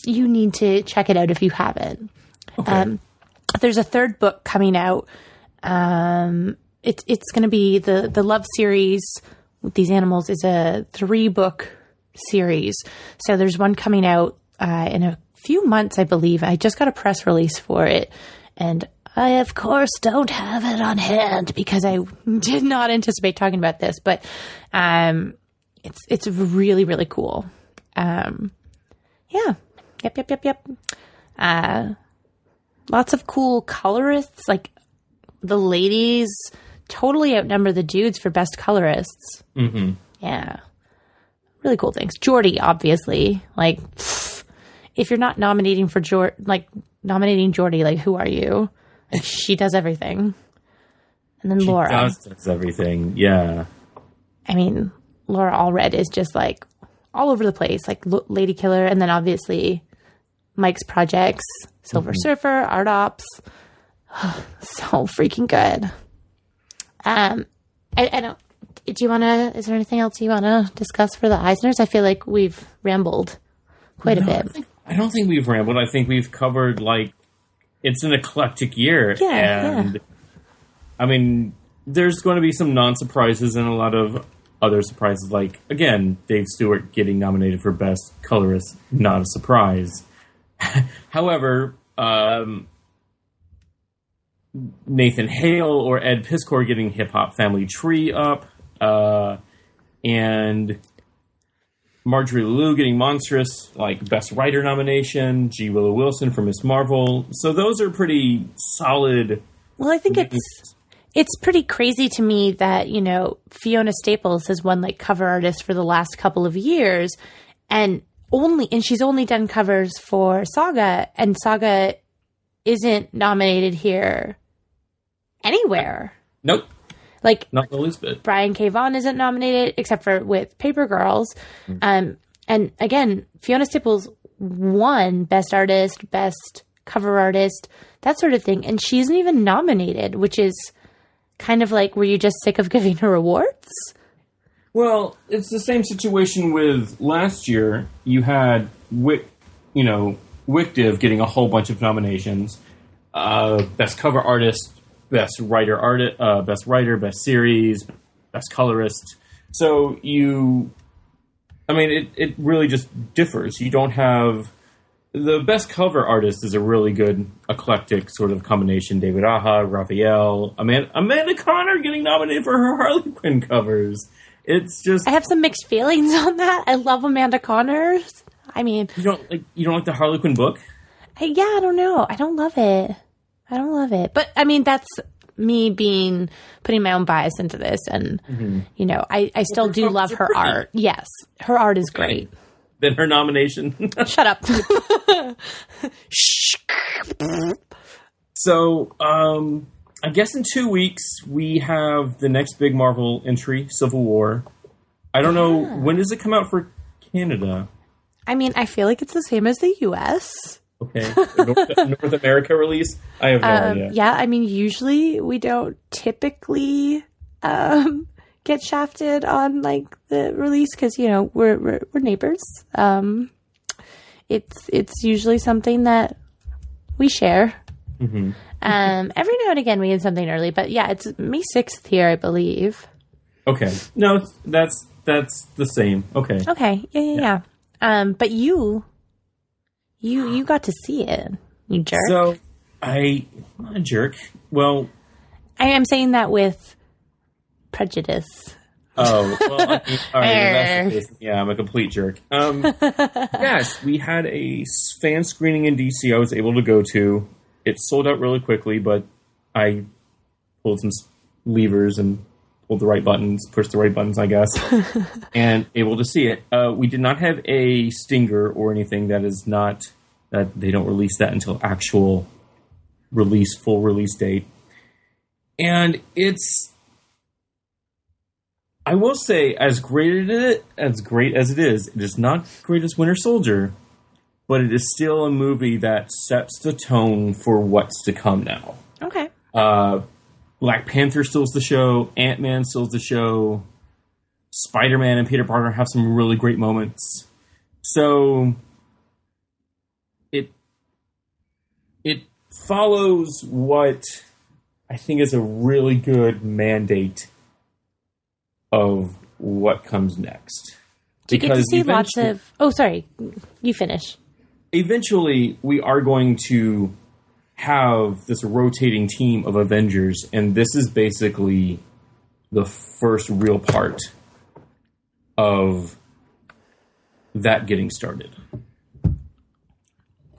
you need to check it out if you haven't. Okay. There's a 3rd book coming out. It's going to be the Love series with these animals is a 3-book series. So there's one coming out in a few months, I believe. I just got a press release for it. And I, of course, don't have it on hand because I did not anticipate talking about this. But it's really, really cool. Yeah. Yep. Lots of cool colorists. The ladies totally outnumber the dudes for best colorists. Mm-hmm. Yeah. Really cool things. Jordy, obviously. If you're not nominating for nominating Jordy, who are you? She does everything. And then Laura. She does everything, yeah. I mean, Laura Allred is just all over the place, Lady Killer, and then obviously Mike's projects, Silver Surfer, Art Ops. So freaking good. I don't. Do you want to? Is there anything else you want to discuss for the Eisners? I feel like we've rambled quite a bit. I don't think we've rambled. I think we've covered it's an eclectic year, and I mean, there's going to be some non-surprises and a lot of other surprises. Again, Dave Stewart getting nominated for Best Colorist, not a surprise. However, Nathan Hale or Ed Piskor getting Hip Hop Family Tree up, and Marjorie Liu getting Monstrous, Best Writer nomination, G. Willow Wilson for Miss Marvel. So those are pretty solid. Well, I think it's pretty crazy to me that, Fiona Staples has won cover artist for the last couple of years and she's only done covers for Saga, and Saga isn't nominated here anywhere. Nope. Not the least bit. Brian K. Vaughan isn't nominated except for with Paper Girls. Mm-hmm. And again, Fiona Staples won Best Artist, Best Cover Artist, that sort of thing. And she isn't even nominated, which is kind of were you just sick of giving her awards? Well, it's the same situation with last year. You had Wicdiv getting a whole bunch of nominations. Best Cover Artist, Best Writer, Best Writer, Best Series, Best Colorist. So it really just differs. You don't have... The Best Cover Artist is a really good eclectic sort of combination. David Aja, Raphael, Amanda Connor getting nominated for her Harley Quinn covers. It's just... I have some mixed feelings on that. I love Amanda Connor. I mean... You don't like the Harley Quinn book? I don't know. I don't love it. But, that's me putting my own bias into this. And, I still do love her art. Yes. Her art is great. Then her nomination. Shut up. So, I guess in 2 weeks, we have the next big Marvel entry, Civil War. I don't know. When does it come out for Canada? I feel like it's the same as the U.S. Okay. North America release? I have no idea. Yeah, usually we don't typically get shafted on the release because, we're neighbors. It's usually something that we share. Mm-hmm. Every now and again we get something early, but yeah, it's May 6th here, I believe. Okay. No, that's the same. Okay. Okay. Yeah. But you got to see it, you jerk. So, I'm not a jerk. Well, I am saying that with prejudice. Oh, well, I mean, all right, that's the case. Yeah, I'm a complete jerk. Yes, we had a fan screening in DC I was able to go to. It sold out really quickly, but I pulled some levers and pulled the right buttons, pushed the right buttons, I guess, and able to see it. We did not have a stinger or anything that they don't release that until actual release, full release date. And I will say, as great as it is not great as Winter Soldier, but it is still a movie that sets the tone for what's to come now. Okay. Black Panther steals the show. Ant-Man steals the show. Spider-Man and Peter Parker have some really great moments. So it follows what I think is a really good mandate of what comes next. Do you get to see lots of... Oh, sorry. You finish. Eventually, we are going to have this rotating team of Avengers, and this is basically the first real part of that getting started.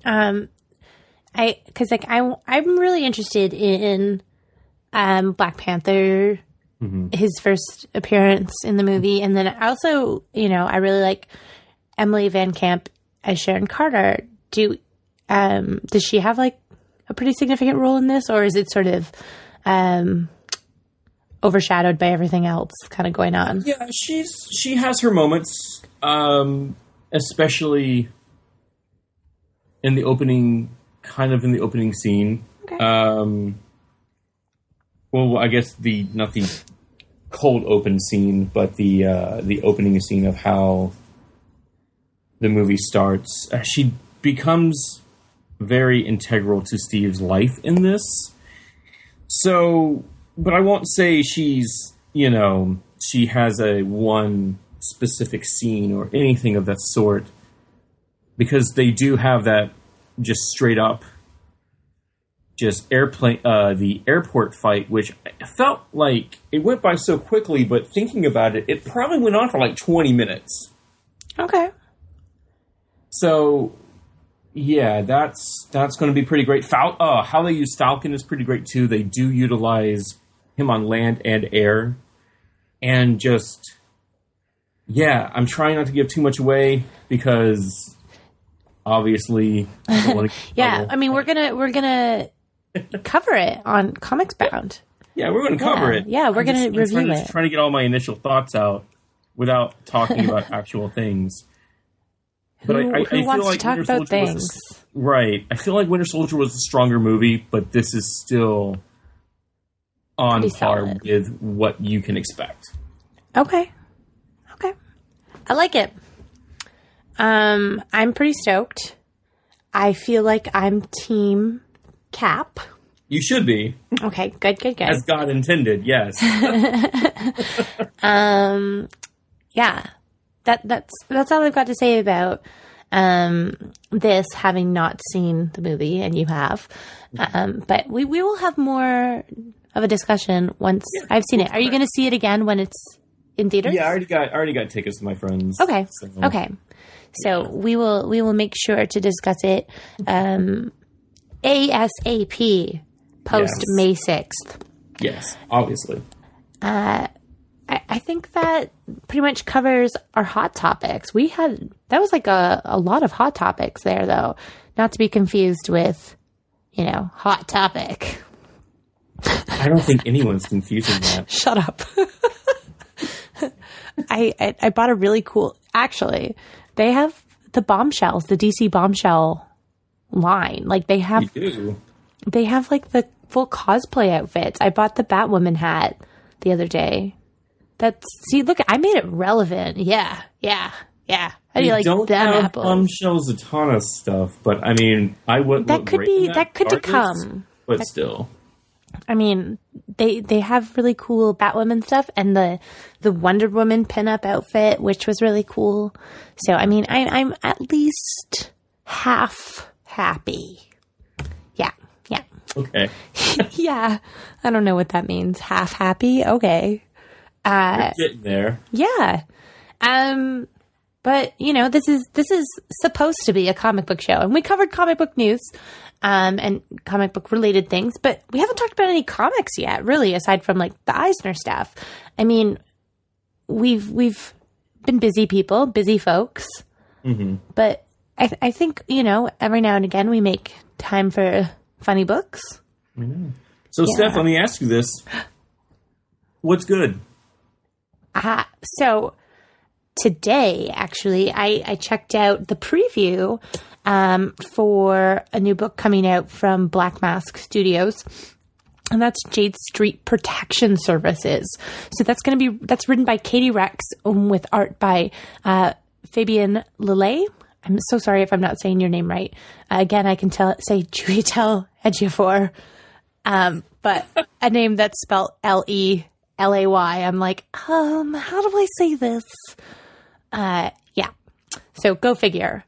Because I'm really interested in Black Panther, his first appearance in the movie, and then also, I really like Emily Van Camp as Sharon Carter. Does she have like a pretty significant role in this, or is it sort of overshadowed by everything else kind of going on? Yeah, she has her moments, especially in the opening scene. Okay. Well, I guess not the cold open scene, but the opening scene of how the movie starts. She becomes very integral to Steve's life in this. So, but I won't say she has a one specific scene or anything of that sort, because they do have that just straight up just the airport fight, which I felt like it went by so quickly, but thinking about it, it probably went on for like 20 minutes. Okay. So, yeah, that's going to be pretty great. How they use Falcon is pretty great too. They do utilize him on land and air, and just, yeah, I'm trying not to give too much away because obviously, I don't want to yeah, I mean, we're gonna cover it on Comicsbound. Yeah, we're going to cover it. Yeah, we're going to review it. Trying to get all my initial thoughts out without talking about actual things. But who I feel wants like to talk Winter about Soldier things? Right. I feel like Winter Soldier was a stronger movie, but this is still on Pretty par solid with what you can expect. Okay. I like it. I'm pretty stoked. I feel like I'm Team Cap. You should be. Okay, good. As God intended, yes. Yeah. That's all I've got to say about this, having not seen the movie, and you have. But we will have more of a discussion once I've seen it. Are you going to see it again when it's in theaters? Yeah, I already got tickets with my friends. Okay. Okay. So we will make sure to discuss it ASAP post May 6th. Yes, obviously. I think that pretty much covers our hot topics. That was like a lot of hot topics there, though. Not to be confused with, hot topic. I don't think anyone's confusing that. Shut up. I bought a really cool, actually, they have the bombshells, the DC bombshell line. Like they have like the full cosplay outfits. I bought the Batwoman hat the other day. Look, I made it relevant. Yeah. How do you like them apples? Bombshells a ton of stuff, but I mean, I would that could to come, but still. I mean, they have really cool Batwoman stuff, and the Wonder Woman pinup outfit, which was really cool. So, I mean, I'm at least half happy. Yeah. Okay. Yeah. I don't know what that means. Half happy? Okay. You're getting there. Yeah. But you know, this is supposed to be a comic book show, and we covered comic book news, and comic book related things, but we haven't talked about any comics yet, really, aside from like the Eisner stuff. I mean, we've been busy people, busy folks, but I think, you know, every now and again we make time for funny books. I know. So, Steph, let me ask you this: what's good? So today, actually, I checked out the preview for a new book coming out from Black Mask Studios, and that's Jade Street Protection Services. So that's written by Katie Rex with art by Fabian Lillet. I'm so sorry if I'm not saying your name right. Again, I can say Juitel Ejiofor, but a name that's spelled Lelay. I'm like, how do I say this? Yeah. So go figure.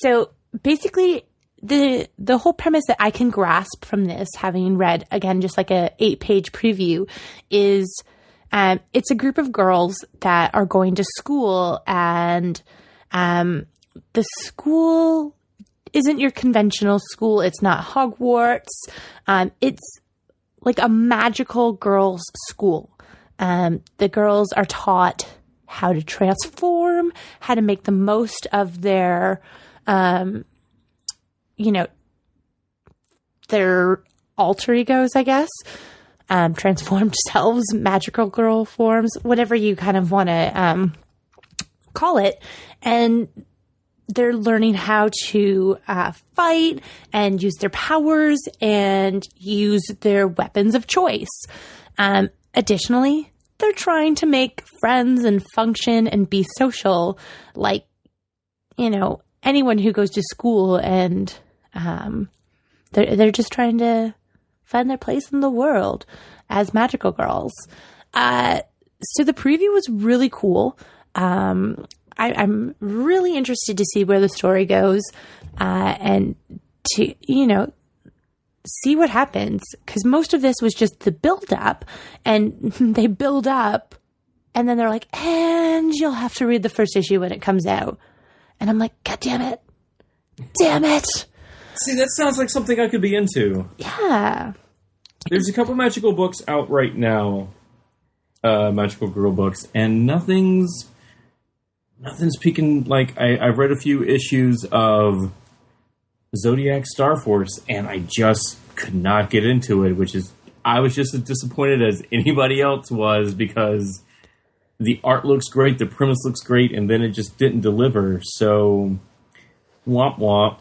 So basically the whole premise that I can grasp from this, having read, again, just like a 8-page preview, is it's a group of girls that are going to school, and the school isn't your conventional school. It's not Hogwarts. It's like a magical girls' school. The girls are taught how to transform, how to make the most of their, their alter egos, I guess, transformed selves, magical girl forms, whatever you kind of want to call it. And they're learning how to fight and use their powers and use their weapons of choice. Additionally, they're trying to make friends and function and be social like, you know, anyone who goes to school, and they're just trying to find their place in the world as magical girls. So the preview was really cool. I'm really interested to see where the story goes, and to, you know, see what happens, because most of this was just the build up, and they build up and then they're like, and you'll have to read the first issue when it comes out. And I'm like, God damn it. See, that sounds like something I could be into. Yeah. There's a couple magical books out right now, magical girl books, and nothing's peaking. Like, I've read a few issues of Zodiac Star Force, and I just could not get into it, I was just as disappointed as anybody else was, because the art looks great, the premise looks great, and then it just didn't deliver. So, womp womp.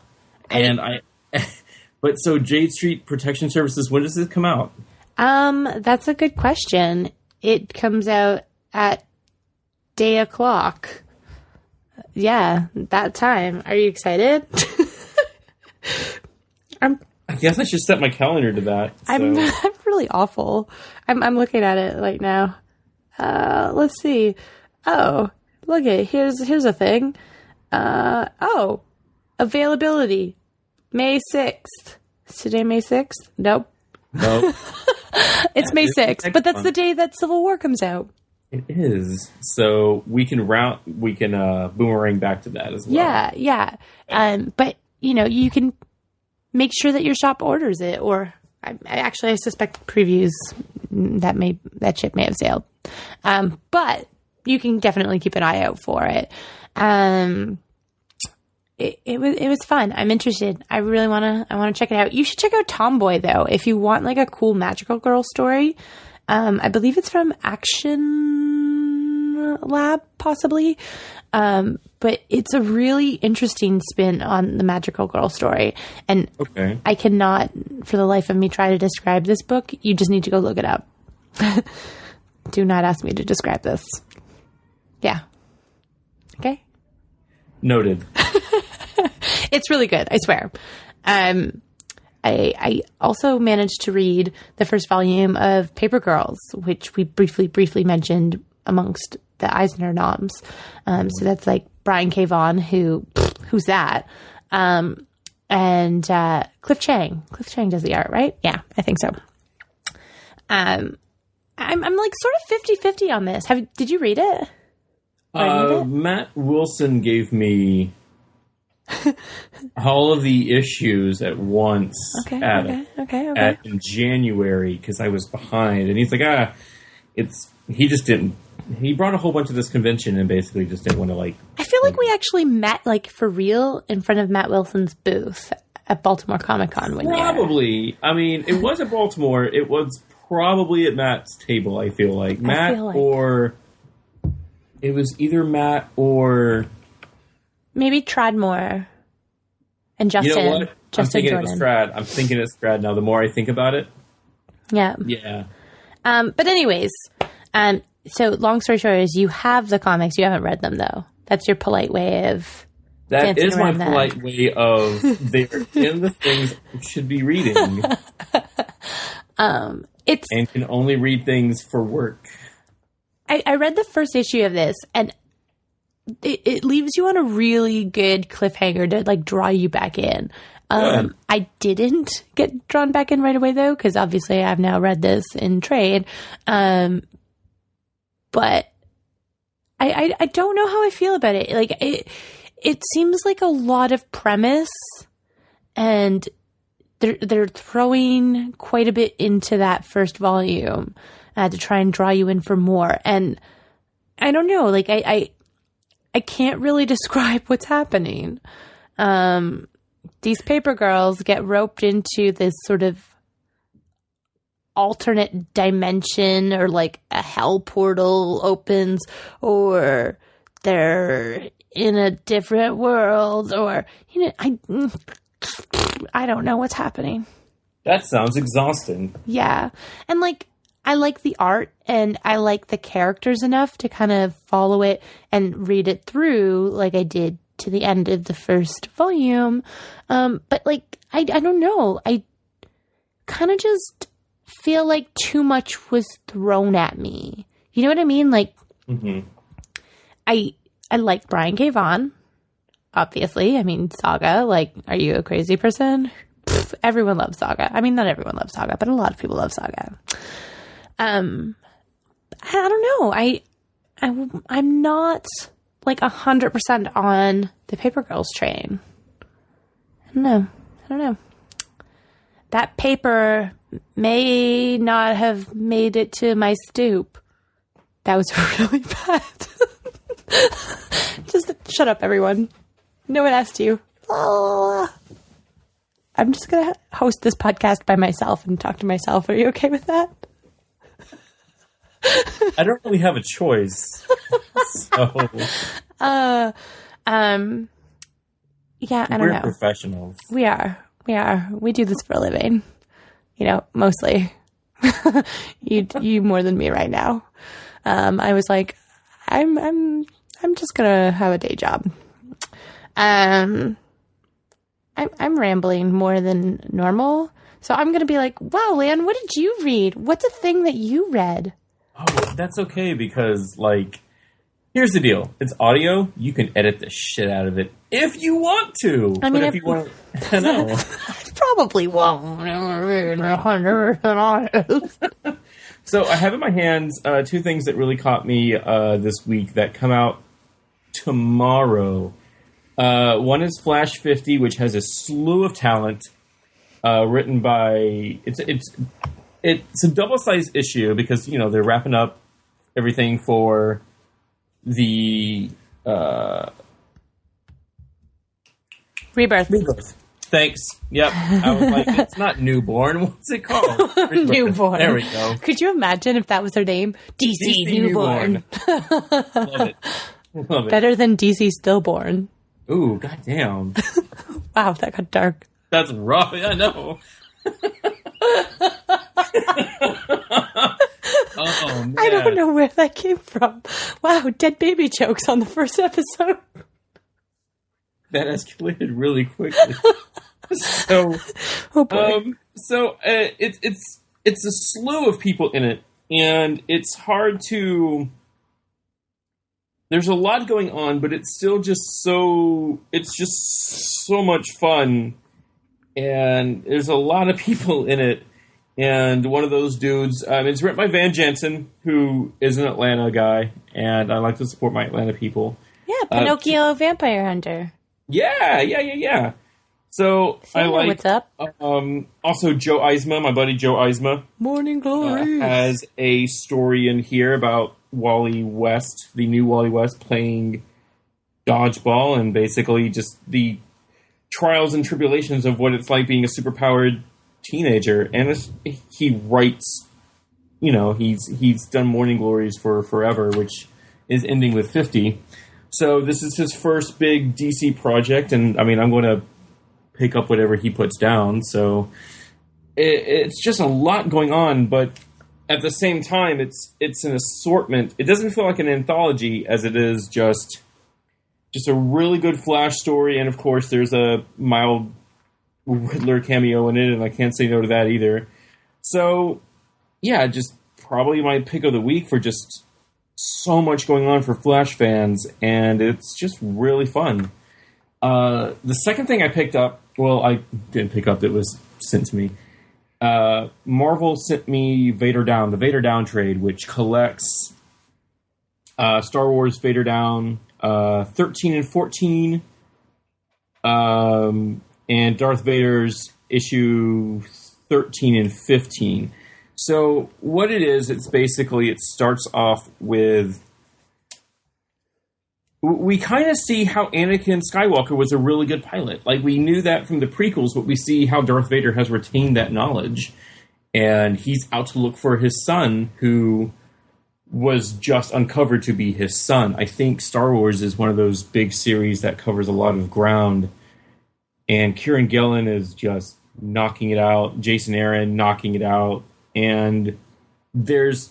But so Jade Street Protection Services, when does it come out? That's a good question. It comes out at day o'clock. Yeah, that time. Are you excited? I guess I should set my calendar to that. So. I'm really awful. I'm looking at it right now. Let's see. Oh, look at here's a thing. Availability. May 6th. Is today May 6th? Nope. It's May 6th, but that's the day that Civil War comes out. It is. So we can boomerang back to that as well. Yeah. But you know, you can make sure that your shop orders it, or I suspect previews that ship may have sailed. But you can definitely keep an eye out for it. It was fun. I'm interested. I really want to check it out. You should check out Tomboy though, if you want like a cool magical girl story. I believe it's from Action Lab, possibly. But it's a really interesting spin on the magical girl story. And okay. I cannot, for the life of me, try to describe this book. You just need to go look it up. Do not ask me to describe this. Yeah. Okay? Noted. It's really good, I swear. I also managed to read the first volume of Paper Girls, which we briefly mentioned amongst the Eisner noms. So that's like Brian K. Vaughan, who's that? And Cliff Chang. Cliff Chang does the art, right? Yeah, I think so. I'm like sort of 50-50 on this. Did you read it? Matt Wilson gave me all of the issues at once in January because I was behind, and he's like, he just didn't. He brought a whole bunch of this convention and basically just didn't want to like. I feel like we actually met like for real in front of Matt Wilson's booth at Baltimore Comic-Con one year. Probably. I mean, it was at Baltimore. It was probably at Matt's table. I feel like or it was either Matt or maybe Tradmore and Justin. You know what? Justin I'm thinking it's Strad now. The more I think about it. Yeah. Yeah. But anyways, so long story short is you have the comics. You haven't read them though. That's your polite way of. That is my polite way of they're in the things I should be reading. And can only read things for work. I read the first issue of this, and it leaves you on a really good cliffhanger to like draw you back in. I didn't get drawn back in right away though, because obviously I've now read this in trade. But I don't know how I feel about it. Like it seems like a lot of premise, and they're throwing quite a bit into that first volume to try and draw you in for more. And I don't know, like I can't really describe what's happening. These paper girls get roped into this sort of alternate dimension, or like a hell portal opens, or they're in a different world, or I don't know what's happening. That sounds exhausting. Yeah. And like I like the art and I like the characters enough to kind of follow it and read it through like I did to the end of the first volume. But like I don't know. I kind of just feel like too much was thrown at me. You know what I mean? Like I like Brian K. Vaughan. Obviously. I mean, Saga. Like, are you a crazy person? Pfft, everyone loves Saga. I mean, not everyone loves Saga, but a lot of people love Saga. I don't know. I'm not like 100% on the Paper Girls train. I don't know. That paper may not have made it to my stoop. That was really bad. Just shut up, everyone. No one asked you. I'm just going to host this podcast by myself and talk to myself. Are you okay with that? I don't really have a choice. So. Yeah, I don't know. We're professionals. We are. We do this for a living. You know, mostly. You more than me right now. I was like, I'm just gonna have a day job. I'm rambling more than normal, so I'm gonna be like, wow, Lan, what did you read? What's a thing that you read? Oh, that's okay, because like, here's the deal: it's audio. You can edit the shit out of it if you want to. I mean, if you want, I know. I probably won't. 100% honest. So I have in my hands two things that really caught me this week that come out tomorrow. One is Flash 50, which has a slew of talent, written by it's a double-sized issue because they're wrapping up everything for the Rebirth. Thanks. Yep. I was like, it's not newborn. What's it called? Newborn. There we go. Could you imagine if that was their name? DC Newborn. Love it. Better than DC Stillborn. Ooh, goddamn. Wow, that got dark. That's rough. I know. Oh, man. I don't know where that came from. Wow, dead baby jokes on the first episode. That escalated really quickly. So, oh boy. It's a slew of people in it, and it's hard to. There's a lot going on, but it's still just so. It's just so much fun, and there's a lot of people in it, And one of those dudes, it's written by Van Jensen, who is an Atlanta guy, and I like to support my Atlanta people. Yeah, Pinocchio Vampire Hunter. Yeah. So I like. What's up? Also, Joe Eisner, my buddy Joe Eisner, Morning Glory, has a story in here about Wally West, the new Wally West, playing dodgeball, and basically just the trials and tribulations of what it's like being a superpowered teenager. And he writes, he's done Morning Glories for forever, which is ending with 50. So this is his first big DC project, and I'm going to pick up whatever he puts down. So it's just a lot going on, but at the same time, it's an assortment. It doesn't feel like an anthology as it is just a really good Flash story, and of course there's a mild Riddler cameo in it, and I can't say no to that either. So, yeah, just probably my pick of the week for just so much going on for Flash fans, and it's just really fun. The second thing I picked up, well, I didn't pick up, it was sent to me. Marvel sent me Vader Down, the Vader Down trade, which collects Star Wars Vader Down 13 and 14, and Darth Vader's issue 13 and 15. So what it is, it's basically, it starts off with, we kind of see how Anakin Skywalker was a really good pilot. Like, we knew that from the prequels, but we see how Darth Vader has retained that knowledge. And he's out to look for his son, who was just uncovered to be his son. I think Star Wars is one of those big series that covers a lot of ground. And Kieran Gillen is just knocking it out. Jason Aaron knocking it out. And there's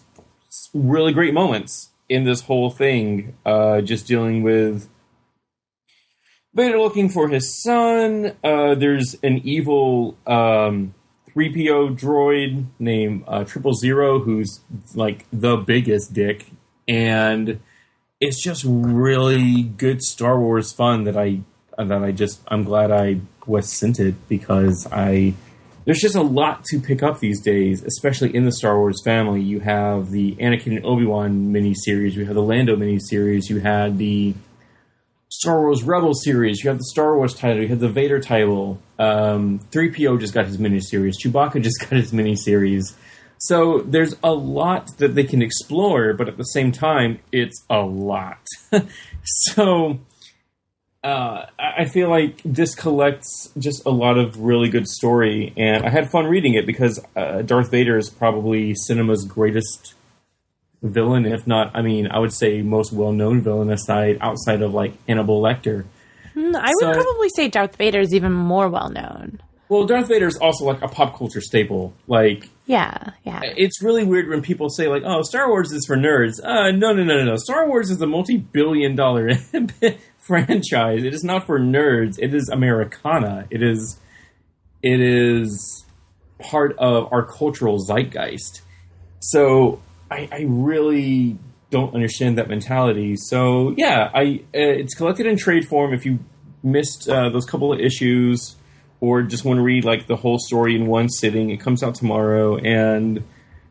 really great moments in this whole thing, just dealing with Vader looking for his son. There's an evil 3PO droid named 000, who's like the biggest dick, and it's just really good Star Wars fun that I'm glad I was sent it, because there's just a lot to pick up these days, especially in the Star Wars family. You have the Anakin and Obi-Wan miniseries, you have the Lando miniseries, you had the Star Wars Rebels series, you have the Star Wars title, you have the Vader title. 3PO just got his miniseries, Chewbacca just got his miniseries. So there's a lot that they can explore, but at the same time, it's a lot. So I feel like this collects just a lot of really good story, and I had fun reading it because Darth Vader is probably cinema's greatest villain, if not, I would say most well-known villain outside of like Hannibal Lecter. I would probably say Darth Vader is even more well-known. Well, Darth Vader is also like a pop culture staple. Like, yeah. It's really weird when people say like, "Oh, Star Wars is for nerds." No. Star Wars is a multi-billion-dollar franchise. It is not for nerds. It is Americana. It is part of our cultural zeitgeist. So I really don't understand that mentality. So yeah, it's collected in trade form. If you missed those couple of issues, or just want to read like the whole story in one sitting, it comes out tomorrow, and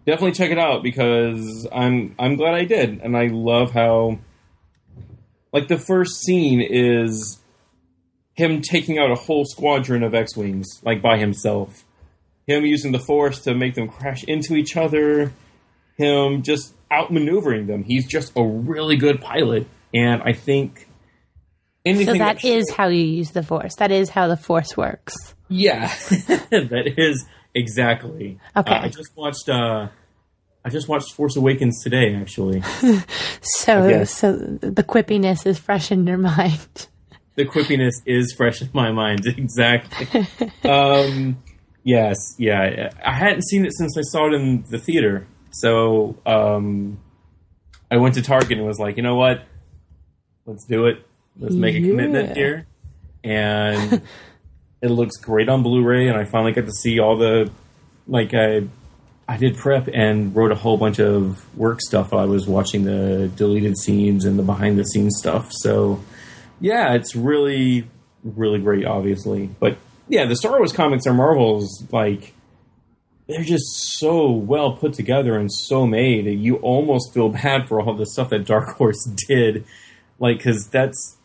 definitely check it out, because I'm glad I did, and I love how, like, the first scene is him taking out a whole squadron of X-Wings, like, by himself. Him using the Force to make them crash into each other. Him just outmaneuvering them. He's just a really good pilot, and I think anything. So that is how you use the Force. That is how the Force works. Yeah, that is exactly. Okay. I just watched Force Awakens today, actually. So the quippiness is fresh in your mind. The quippiness is fresh in my mind, exactly. Yes, yeah. I hadn't seen it since I saw it in the theater. So I went to Target and was like, you know what? Let's do it. Let's make a commitment here. And it looks great on Blu-ray, and I finally got to see all the, like, I did prep and wrote a whole bunch of work stuff while I was watching the deleted scenes and the behind-the-scenes stuff. So, yeah, it's really, really great, obviously. But, yeah, the Star Wars comics are Marvel's, like, they're just so well put together and so made. You almost feel bad for all the stuff that Dark Horse did. Like, because that's,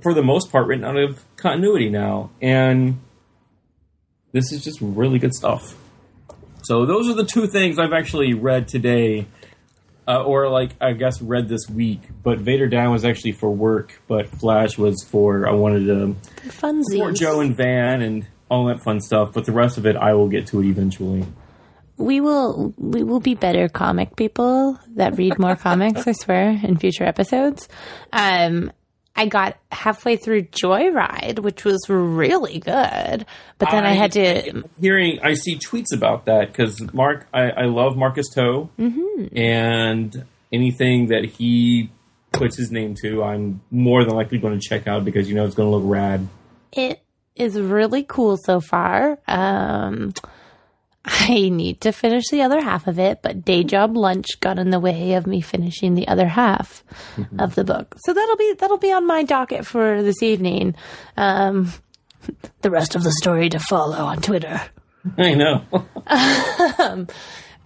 for the most part, written out of continuity now. And this is just really good stuff. So those are the two things I've actually read today. Or, like, I guess read this week. But Vader Down was actually for work. But Flash was for, I wanted to support Joe and Van and all that fun stuff. But the rest of it, I will get to it eventually. We will be better comic people that read more comics, I swear, in future episodes. I got halfway through Joyride, which was really good, but then I had to... I see tweets about that, because I love Marcus Toe, and anything that he puts his name to, I'm more than likely going to check out, because, you know, it's going to look rad. It is really cool so far. I need to finish the other half of it, but day job lunch got in the way of me finishing the other half of the book. So that'll be on my docket for this evening. The rest of the story to follow on Twitter. I know.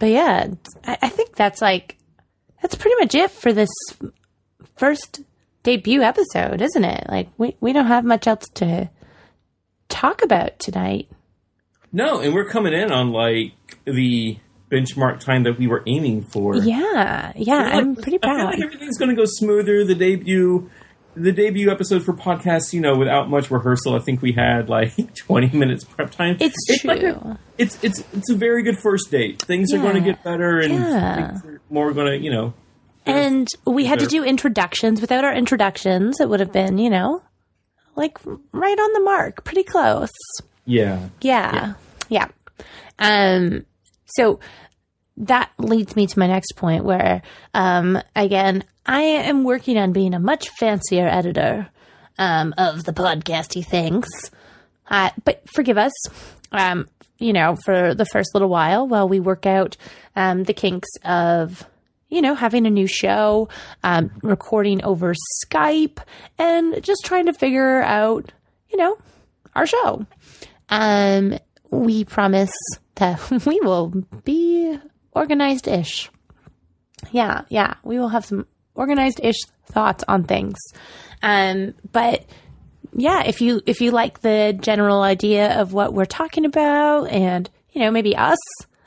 But yeah, I think that's pretty much it for this first debut episode, isn't it? Like we don't have much else to talk about tonight. No, and we're coming in on, like, the benchmark time that we were aiming for. Yeah, I'm pretty proud. I feel like everything's going to go smoother. The debut episode for podcasts, you know, without much rehearsal, I think we had, like, 20 minutes prep time. It's true. It's a very good first date. Things are going to get better, and things are more going to, you know. And we had to do introductions. Without our introductions, it would have been, you know, like, right on the mark. Pretty close. Yeah. So that leads me to my next point where, again, I am working on being a much fancier editor of the podcasty things. But forgive us, you know, for the first little while we work out the kinks of, you know, having a new show, recording over Skype, and just trying to figure out, you know, our show. We promise that we will be organized-ish. Yeah, we will have some organized-ish thoughts on things. But yeah, if you like the general idea of what we're talking about, and, you know, maybe us,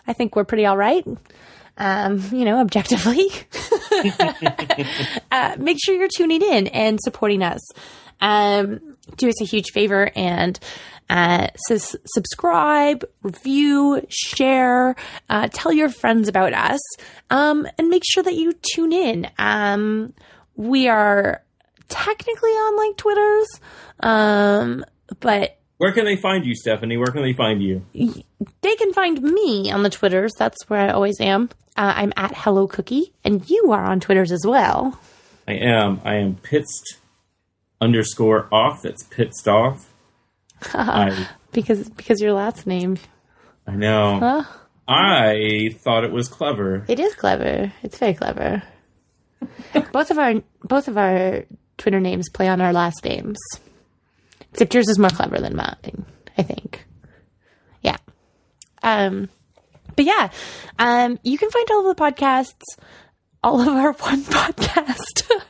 I think we're pretty all right. You know, objectively, make sure you're tuning in and supporting us. Do us a huge favor and subscribe, review, share, tell your friends about us, and make sure that you tune in. We are technically on, like, Twitters, but... Where can they find you, Stephanie? Where can they find you? They can find me on the Twitters. That's where I always am. I'm at Hello Cookie, and you are on Twitters as well. I am Pitts _off. That's Pitts off. Because your last name. I know. Huh? I thought it was clever. It is clever. It's very clever. Both of our Twitter names play on our last names. Except yours is more clever than mine, I think. Yeah. But yeah, you can find all of the podcasts, all of our one podcast,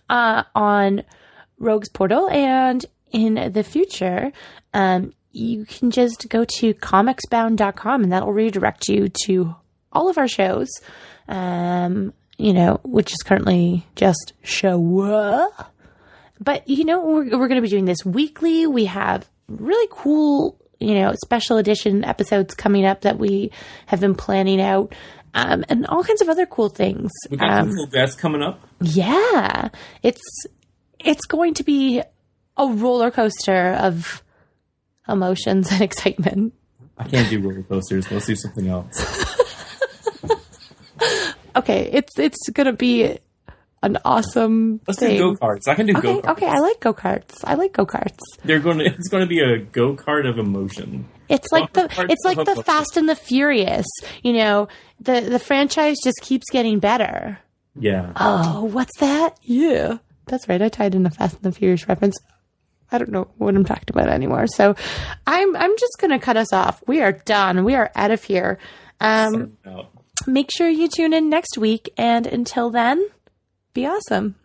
on Rogue's Portal, and in the future, you can just go to comicsbound.com, and that'll redirect you to all of our shows, you know, which is currently just show. But, you know, we're going to be doing this weekly. We have really cool, you know, special edition episodes coming up that we have been planning out, and all kinds of other cool things. We got some cool guests coming up. Yeah. It's going to be a roller coaster of emotions and excitement. I can't do roller coasters. Let's do something else. Okay, it's going to be an awesome Let's thing. do go-karts. I can do go-karts. Okay, I like go-karts. It's going to be a go-kart of emotion. It's like the Fast and the Furious. You know, the franchise just keeps getting better. Yeah. Oh, what's that? Yeah. That's right. I tied in a Fast and the Furious reference. I don't know what I'm talking about anymore. So I'm just going to cut us off. We are done. We are out of here. Signing out. Make sure you tune in next week. And until then, be awesome.